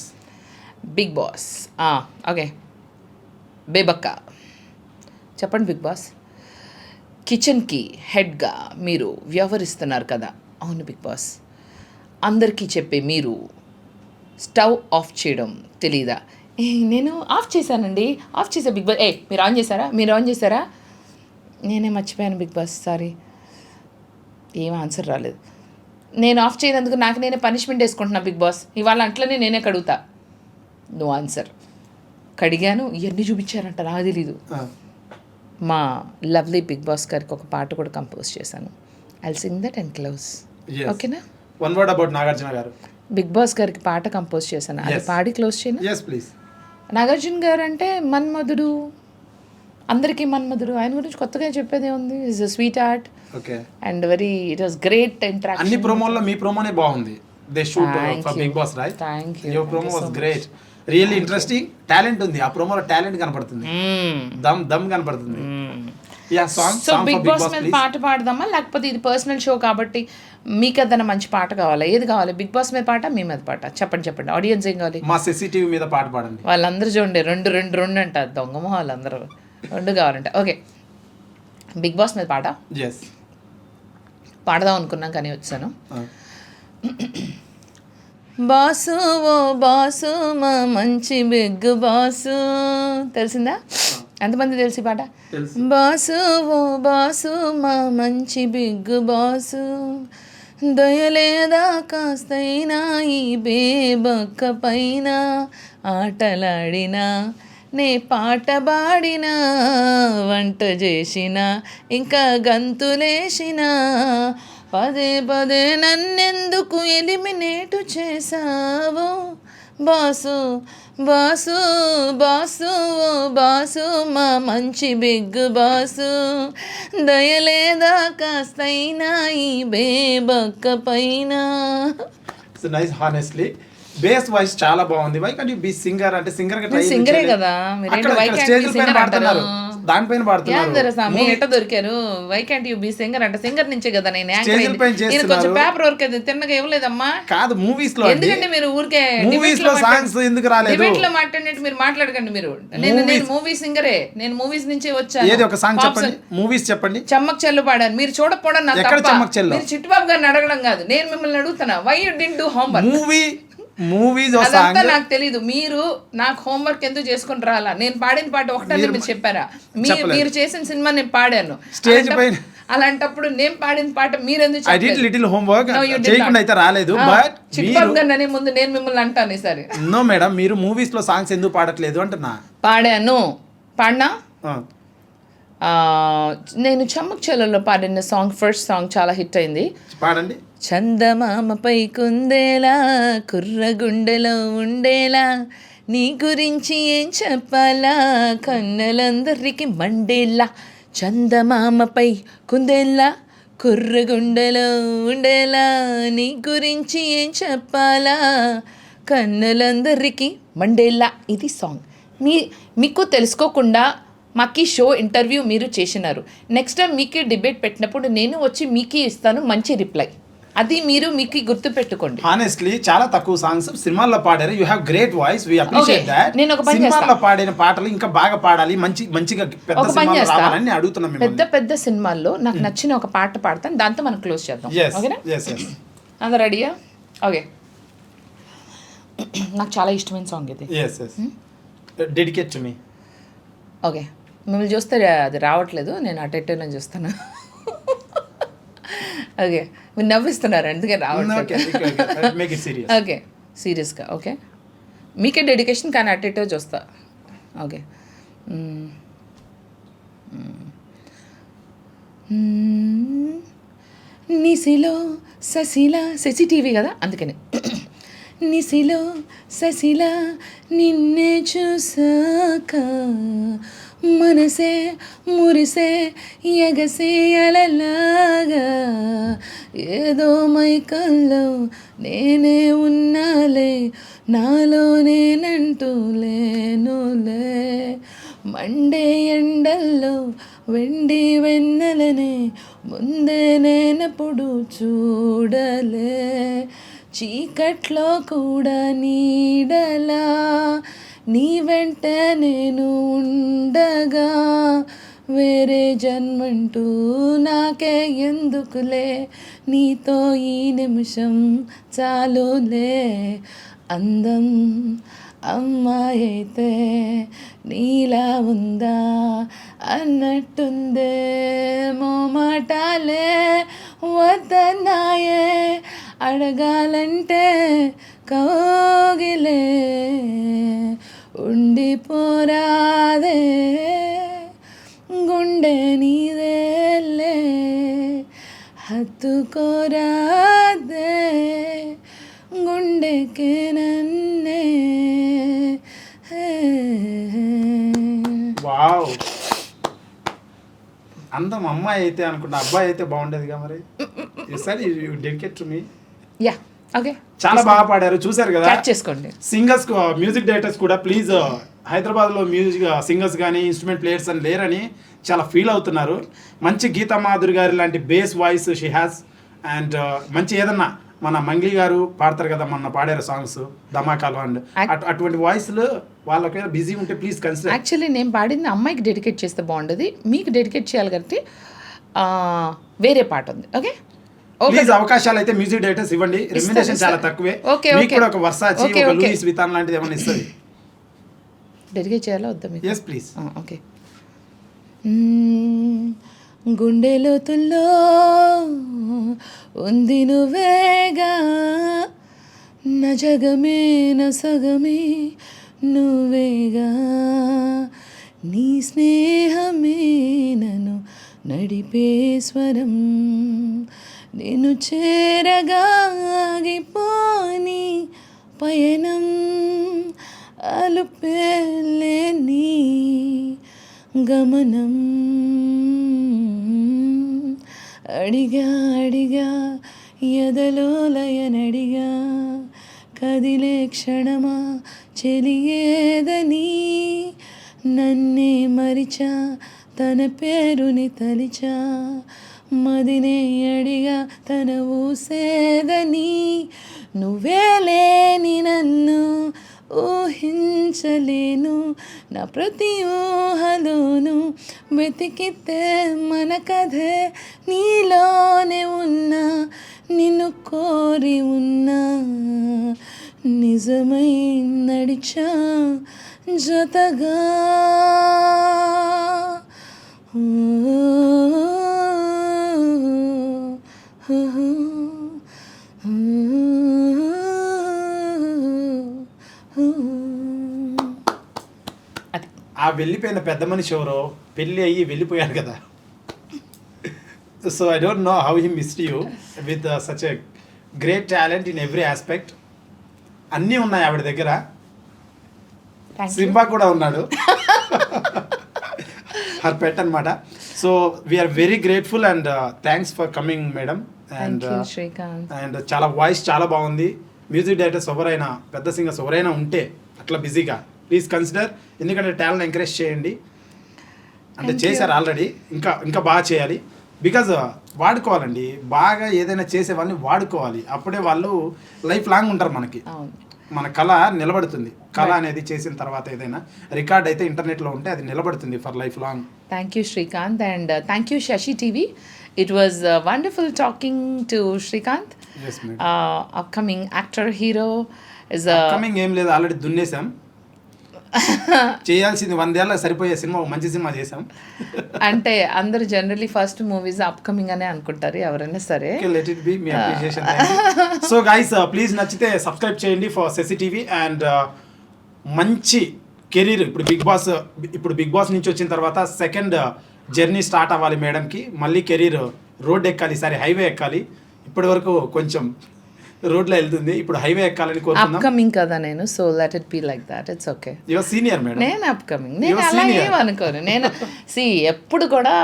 Speaker 2: Okay, Bebakka చెప్పండి. బిగ్ బాస్ కిచెన్కి హెడ్గా మీరు వ్యవహరిస్తున్నారు కదా. అవును బిగ్ బాస్, అందరికీ చెప్పే మీరు స్టవ్ ఆఫ్ చేయడం తెలీదా? నేను ఆఫ్ చేశానండి, ఆఫ్ చేశా బిగ్ బాస్. మీరు ఆన్ చేశారా? నేనే మర్చిపోయాను బిగ్ బాస్, సారీ. ఏం ఆన్సర్ రాలేదు. నేను ఆఫ్ చేయనందుకు నాకు నేనే పనిష్మెంట్ వేసుకుంటున్నా బిగ్ బాస్. ఇవాళ అట్లనే నేనే కడుగుతా. No answer. కడిగాను, ఇవన్నీ చూపించారంట, నాకు తెలీదు. మా లవ్లీ బిగ్ బాస్ గారికి ఒక పాట కూడా కంపోజ్ చేశాను. I'll sing that and close. ఓకేనా?
Speaker 1: వన్ వర్డ్ అబౌట్ నాగార్జున గారు.
Speaker 2: బిగ్ బాస్ గారికి పాట కంపోజ్ చేశాను, అది పాడి క్లోజ్ చేయను.
Speaker 1: yes please.
Speaker 2: నాగార్జున గారు అంటే మన్మధుడు, అందరికీ మన్మధుడు. ఆయన గురించి కొత్తగా చెప్పేదే ఉంది. Is a sweet heart.
Speaker 1: Okay,
Speaker 2: and very it was great interaction.
Speaker 1: అన్ని ప్రోమోల్లో మీ ప్రోమోనే బాగుంది. They shoot for Bigg Boss, right?
Speaker 2: Thank you.
Speaker 1: Your promo was great, really interesting. Talent ఉంది ఆ ప్రోమోలో, టాలెంట్ కనపడుతుంది, దమ్ కనపడుతుంది. Yeah, song
Speaker 2: so
Speaker 1: for
Speaker 2: Bigg
Speaker 1: Big
Speaker 2: Boss
Speaker 1: Boss,
Speaker 2: మీద
Speaker 1: please.
Speaker 2: పాట పాడదామా, లేకపోతే ఇది పర్సనల్ షో కాబట్టి మీకు ఏదైనా మంచి పాట కావాలా? ఏది కావాలి? బిగ్ బాస్ మీద పాట, మీ మీద పాట? చెప్పండి ఆడియన్స్ ఏం కావాలి?
Speaker 1: మా CCTV మీద పాట పాడండి.
Speaker 2: వాళ్ళందరూ చూడండి రెండు అంట, దొంగ మొహాలు అందరూ రెండు కావాలంట. ఓకే, బిగ్ బాస్ మీద పాట
Speaker 1: ఎస్
Speaker 2: పాడదాం అనుకున్నాం కానీ వచ్చాను. బాసు ఓ బాసు మా మంచి బిగ్ బాసు, తెలిసిందా? ఎంతమంది తెలిసి పాట?
Speaker 1: తెలుసు.
Speaker 2: బాసు ఓ బాసు మా మంచి బిగ్ బాసు, దయలేదా కాస్తైనా ఈ బేబక్క పైన, ఆటలాడినా నే పాట పాడినా, వంట చేసిన ఇంకా గంతులేసిన, పదే పదే నన్నెందుకు ఎలిమినేటు చేసావు బాసు బాసు బాసు ఓ బాసు మా మంచి బిగ్ బాసు, దయలేదా కాస్తైనా ఈ బేబక్క పైన.
Speaker 1: It's nice honestly. Base voice చాలా బాగుంది. Why can't you be singer? అంటే సింగర్ గా ట్రై చేయండి.
Speaker 2: సింగరే కదా మీరు,
Speaker 1: అక్కడ
Speaker 2: వై క్యాంట్
Speaker 1: స్టేజ్
Speaker 2: యు
Speaker 1: పైన
Speaker 2: సింగర్
Speaker 1: పాడుతున్నారు,
Speaker 2: అంటారు?
Speaker 1: దానిపైన పాడుతున్నారు.
Speaker 2: యాందర స్వామి ఎట్ట దొరికారు? Why can't you be singer అంటే సింగర్ నుంచే కదా నేను యాంకర్
Speaker 1: స్టేజ్
Speaker 2: అయింది.
Speaker 1: పైన
Speaker 2: నేను కొంచెం
Speaker 1: చేస్తున్నారు.
Speaker 2: పేపర్ వర్క్ అది తిన్నగా ఇవ్వలేదమ్మా.
Speaker 1: కాదు మూవీస్ లో అండి.
Speaker 2: ఎందుకంటే మీరు ఊరికే
Speaker 1: మూవీస్ లో సాంగ్స్ ఎందుకు రాలేదు?
Speaker 2: డిబేట్ లో మాట్లాడినట్టు మీరు మాట్లాడకండి. మీరు నేను మూవీ సింగరే, నేను మూవీస్ నుంచే వచ్చాను.
Speaker 1: ఏది ఒక సాంగ్ చెప్పండి, మూవీస్ చెప్పండి.
Speaker 2: చమ్మక్ చెల్లు పాడాను, మీరు చూడకపోవడం నాకు
Speaker 1: ఎక్కడ
Speaker 2: తప్ప.
Speaker 1: చమ్మక్ చెల్లు?
Speaker 2: మీరు చిట్టుబాబు గారిని అడగడం కాదు, నేను మిమ్మల్ని అడుగుతున్నా. Why you did do homework?
Speaker 1: Movies
Speaker 2: అదంతా నాకు తెలీదు. మీరు నాకు హోంవర్క్ ఎందుకు చేసుకుని రాలా? నేను పాడిన పాట ఒకటని మీరు చెప్పారా? మీరు చేసిన సినిమా నేను పాడాను
Speaker 1: స్టేజ్ పైన.
Speaker 2: అలాంటప్పుడు నేను పాడిన పాట మీరు ఎందుకు
Speaker 1: ఐ డిడ్ లిటిల్ హోంవర్క్ చేయకుండా అయితే రాలేదు. బట్
Speaker 2: చిట్టుబాబు గారు అనే ముందు నేను మిమ్మల్ని అంటాను ఈసారి.
Speaker 1: నో మేడం, మీరు మూవీస్ లో సాంగ్స్ ఎందుకు పాడట్లేదు అంటున్నా.
Speaker 2: పాడాను, పాడినా. నేను చమ్మక్ చెల్లలో పాడిన సాంగ్, ఫస్ట్ సాంగ్ చాలా హిట్ అయింది.
Speaker 1: పాడండి.
Speaker 2: చందమామపై కుందేలా కుర్రగుండెలో ఉండేలా, నీ గురించి ఏం చెప్పాలా కన్నెలందరికీ మండేలా. చందమామపై కుందేలా కుర్రగుండెలో ఉండేలా, నీ గురించి ఏం చెప్పాలా కన్నులందరికీ మండేలా. ఇది సాంగ్. మీకు తెలుసుకోకుండా మాకు షో ఇంటర్వ్యూ మీరు చేసినారు. నెక్స్ట్ టైం మీకు డిబేట్ పెట్టినప్పుడు నేను వచ్చి మీకు ఇస్తాను మంచి రిప్లై. అది మీరు మీకు గుర్తు పెట్టుకోండి.
Speaker 1: హానెస్ట్లీ చాలా తక్కువ సాంగ్స్ సినిమాల్లో పాడారు. You have great voice, we appreciate that.
Speaker 2: నేను ఒక పని
Speaker 1: సినిమాల్లో పాడిన పాటలు ఇంకా బాగా పాడాలి, మంచిగా పెద్ద సినిమాల్లో రావాలని అడుగుతున్నాం మిమ్మల్ని.
Speaker 2: పెద్ద సినిమాల్లో నాకు నచ్చిన ఒక పాట పాడతాను, దాంతో మనం క్లోజ్ చేద్దాం. ఓకేనా? అందరూ రెడీయా? ఓకే, నాకు చాలా ఇష్టమైన సాంగ్ ఇది.
Speaker 1: Dedicate to me.
Speaker 2: ఓకే, మిమ్మల్ని చూస్తే అది రావట్లేదు, నేను అటెంటివ్లో చూస్తాను. ఓకే, మీరు నవ్విస్తున్నారు అందుకే రావట్లేదు. ఓకే, సీరియస్గా. ఓకే, మీకే డెడికేషన్ కానీ అటెంటివ్ చూస్తా. ఓకే, నిసిలో ససిలా, CCTV కదా అందుకని. నిసిలో ససిలా నిన్నే చూసాక, మనసే మురిసే ఎగసే అలలాగా, ఏదో మైకల్లో నేనే ఉన్నాలే, నాలో నేనంటూ లేనులే, మండే ఎండల్లో వెండి వెన్నెలనే ముందే నేనెప్పుడు చూడలే, చీకట్లో కూడా నీడలా నీ వెంట నేను ఉండగా, వేరే జన్మంటూ నాకే ఎందుకులే, నీతో ఈ నిమిషం చాలులే, అందం అమ్మాయితే నీలా ఉందా అన్నట్టుందే, మోమాటాలే వద్దన్నాయే, అడగాలంటే కౌగిలే ఉండిపోరాదే, గుండె నీదేలే హత్తుకోరాదే, గుండెకే నన్నే.
Speaker 1: వావ్, అందం అమ్మాయి అయితే అనుకుంటా, అబ్బాయి అయితే బాగుండేదిగా మరి. You dedicate to me.
Speaker 2: Yeah, okay,
Speaker 1: చాలా బాగా పాడారు, చూసారు కదా.
Speaker 2: క్యాచ్ చేసుకోండి.
Speaker 1: సింగర్స్ మ్యూజిక్ డైరెక్టర్స్ కూడా ప్లీజ్ హైదరాబాద్లో మ్యూజిక్ సింగర్స్ కానీ ఇన్స్ట్రుమెంట్ ప్లేయర్స్ అని లేరని చాలా ఫీల్ అవుతున్నారు. మంచి గీతా మాధురి గారి లాంటి base voice she has. And మంచి ఏదన్నా మన మంగ్లీ గారు పాడతారు కదా, మొన్న పాడారు సాంగ్స్ ధమాకాలు అండ్ అటువంటి వాయిస్లు వాళ్ళకి బిజీ ఉంటే ప్లీజ్ కన్సిడర్.
Speaker 2: యాక్చువల్లీ నేను పాడింది అమ్మాయికి డెడికేట్ చేస్తే బాగుంటుంది, మీకు డెడికేట్ చేయాలి కాబట్టి వేరే పాట ఉంది. ఓకే
Speaker 1: ప్లీజ్ అవకాశాలు అయితే మ్యూజిక్ డైరెక్టర్స్ ఇవ్వండి, రెమ్యునరేషన్ చాలా తక్కువే. మీకు కూడా ఒక వర్సాచి ఒక లూయిస్ వితాన్ లాంటిది ఏమైనా ఇస్తుంది.
Speaker 2: డెడికేట్ చేయాలా వద్దా మీకు?
Speaker 1: Yes please.
Speaker 2: ఓకే. గుండె లోతుల్లో ఉంది నువ్వేగా, నా జగమే నా సగమే నువ్వేగా, నీ స్నేహమే నన్ను నడిపే స్వరం, నేను చేరగా ఆగిపోని పయనం, అలుపేలేని గమనం, అడిగా అడిగా ఎదలో లయనడిగా, కదిలే క్షణమా చెలియేదని, నన్నే మరిచా తన పేరుని తలిచా, మదినే అడిగా తన ఊసేదని, నువ్వే లేని నన్ను ఊహించలేను, నా ప్రతి ఊహలోను వెతికితే మన కథే నీలోనే ఉన్నా, నిన్ను కోరి ఉన్నా, నిజమై నడిచా జతగా.
Speaker 1: ఆ వెళ్ళిపోయిన పెద్ద మనిషి ఎవరో పెళ్ళి అయ్యి వెళ్ళిపోయాడు కదా. So I don't know how he missed you with such a great talent in every aspect. అన్నీ ఉన్నాయి ఆవిడ దగ్గర, సింబా కూడా ఉన్నాడు, హర్ పెట్ అనమాట. So we're very grateful and thanks for coming madam. And and చాలా వాయిస్ చాలా బాగుంది. మ్యూజిక్ డైరెక్టర్స్ ఎవరైనా పెద్ద సింగర్స్ ఎవరైనా ఉంటే అట్లా బిజీగా ప్లీజ్ కన్సిడర్, ఎందుకంటే టాలెంట్ ఎంకరేజ్ చేయండి. అంటే చేశారు ఆల్రెడీ, ఇంకా ఇంకా బాగా చేయాలి. బికాజ్ వాడుకోవాలండి, బాగా ఏదైనా చేసే వాళ్ళని వాడుకోవాలి, అప్పుడే వాళ్ళు లైఫ్ లాంగ్ ఉంటారు. మనకి మన కళ నిలబడుతుంది. కళ అనేది చేసిన తర్వాత ఏదైనా రికార్డ్ అయితే ఇంటర్నెట్లో ఉంటే అది నిలబడుతుంది for life long.
Speaker 2: Thank you Srikanth and thank you Shashi TV. It was wonderful talking to Srikanth.
Speaker 1: Yes, madam.
Speaker 2: Upcoming actor, hero is
Speaker 1: upcoming ఏం లేదు, ఆల్రెడీ దున్నేసాం. చేయాల్సింది 100 ఏళ్ళ సరిపోయే సినిమా, మంచి సినిమా చేసాం.
Speaker 2: అంటే అందరూ జనరలీ ఫస్ట్ మూవీస్ అప్కమింగ్ అనే అనుకుంటారు ఎవరైనా సరే.
Speaker 1: Let it be me appreciation. So guys please నచ్చితే సబ్స్క్రైబ్ చేయండి ఫర్ శశి టీవీ. అండ్ మంచి కెరీర్ ఇప్పుడు బిగ్ బాస్ నుంచి వచ్చిన తర్వాత సెకండ్ జర్నీ స్టార్ట్ అవ్వాలి మేడంకి. మళ్ళీ కెరీర్ రోడ్ ఎక్కాలి, ఈసారి హైవే ఎక్కాలి. ఇప్పటి వరకు కొంచెం రోడ్లో వెళ్తుంది, ఇప్పుడు హైవే ఎక్కాలని కోరుకుందాం.
Speaker 2: అప్కమింగ్ కదా నేను, so let it be like that, it's okay.
Speaker 1: Your senior madam.
Speaker 2: నేను అప్కమింగ్, నేను అలా ఏమనుకోను. నేను ఎప్పుడు కూడా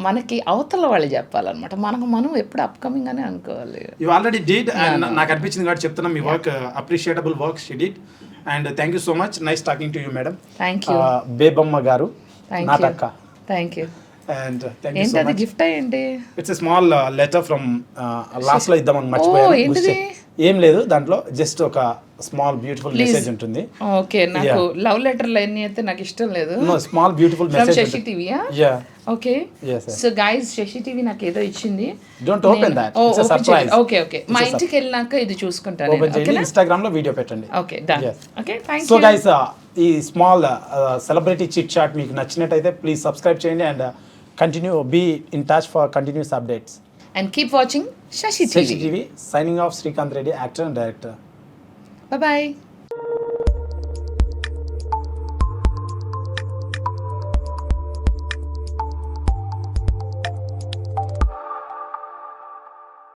Speaker 2: మనకి అవతల వాళ్ళు చెప్పాలన్నమాట, మనం ఎప్పుడు అప్కమింగ్ అని అనుకోవాలి.
Speaker 1: యు ఆల్రెడీ డిడ్ అండ్ నాకు అనిపించింది కాబట్టి చెప్తున్నా, మీ work appreciable work she did. And thank you so much, nice talking to you madam.
Speaker 2: Thank you
Speaker 1: Bebamma గారు, నాటక్క.
Speaker 2: Thank you.
Speaker 1: And thank you so much.
Speaker 2: Gift ఏంటి?
Speaker 1: It's a small letter from last లో ఇద్దామని మర్చిపోయాను. ఏం లేదు దాంట్లో, జస్ట్ ఒక స్మాల్ బ్యూటిఫుల్ మెసేజ్ ఉంటుంది.
Speaker 2: ఓకే, నాకు లవ్ లెటర్లు అన్ని అయితే నాకు ఇష్టం లేదు.
Speaker 1: No, small beautiful message.
Speaker 2: Sasi TV.
Speaker 1: Yeah,
Speaker 2: okay. So guys, Shashi TV నాకు ఏదో ఇచ్చింది.
Speaker 1: Don't open that, it's a surprise.
Speaker 2: Okay okay, మా ఇంటికి వెళ్ళినాక ఇది చూసుకుంటాను.
Speaker 1: ఓపెన్ చేయండి, ఇన్‌స్టాగ్రామ్ లో వీడియో పెట్టండి.
Speaker 2: Okay, done. Okay, thank you.
Speaker 1: So guys, ఈ స్మాల్ సెలబ్రిటీ చిట్ చాట్ మీకు నచ్చినట్టయితే ప్లీజ్ సబ్స్క్రైబ్ చేయండి and be in touch for continuous updates.
Speaker 2: And keep watching Shashi TV.
Speaker 1: Signing off, Srikanth Reddy, actor and director.
Speaker 2: Bye-bye.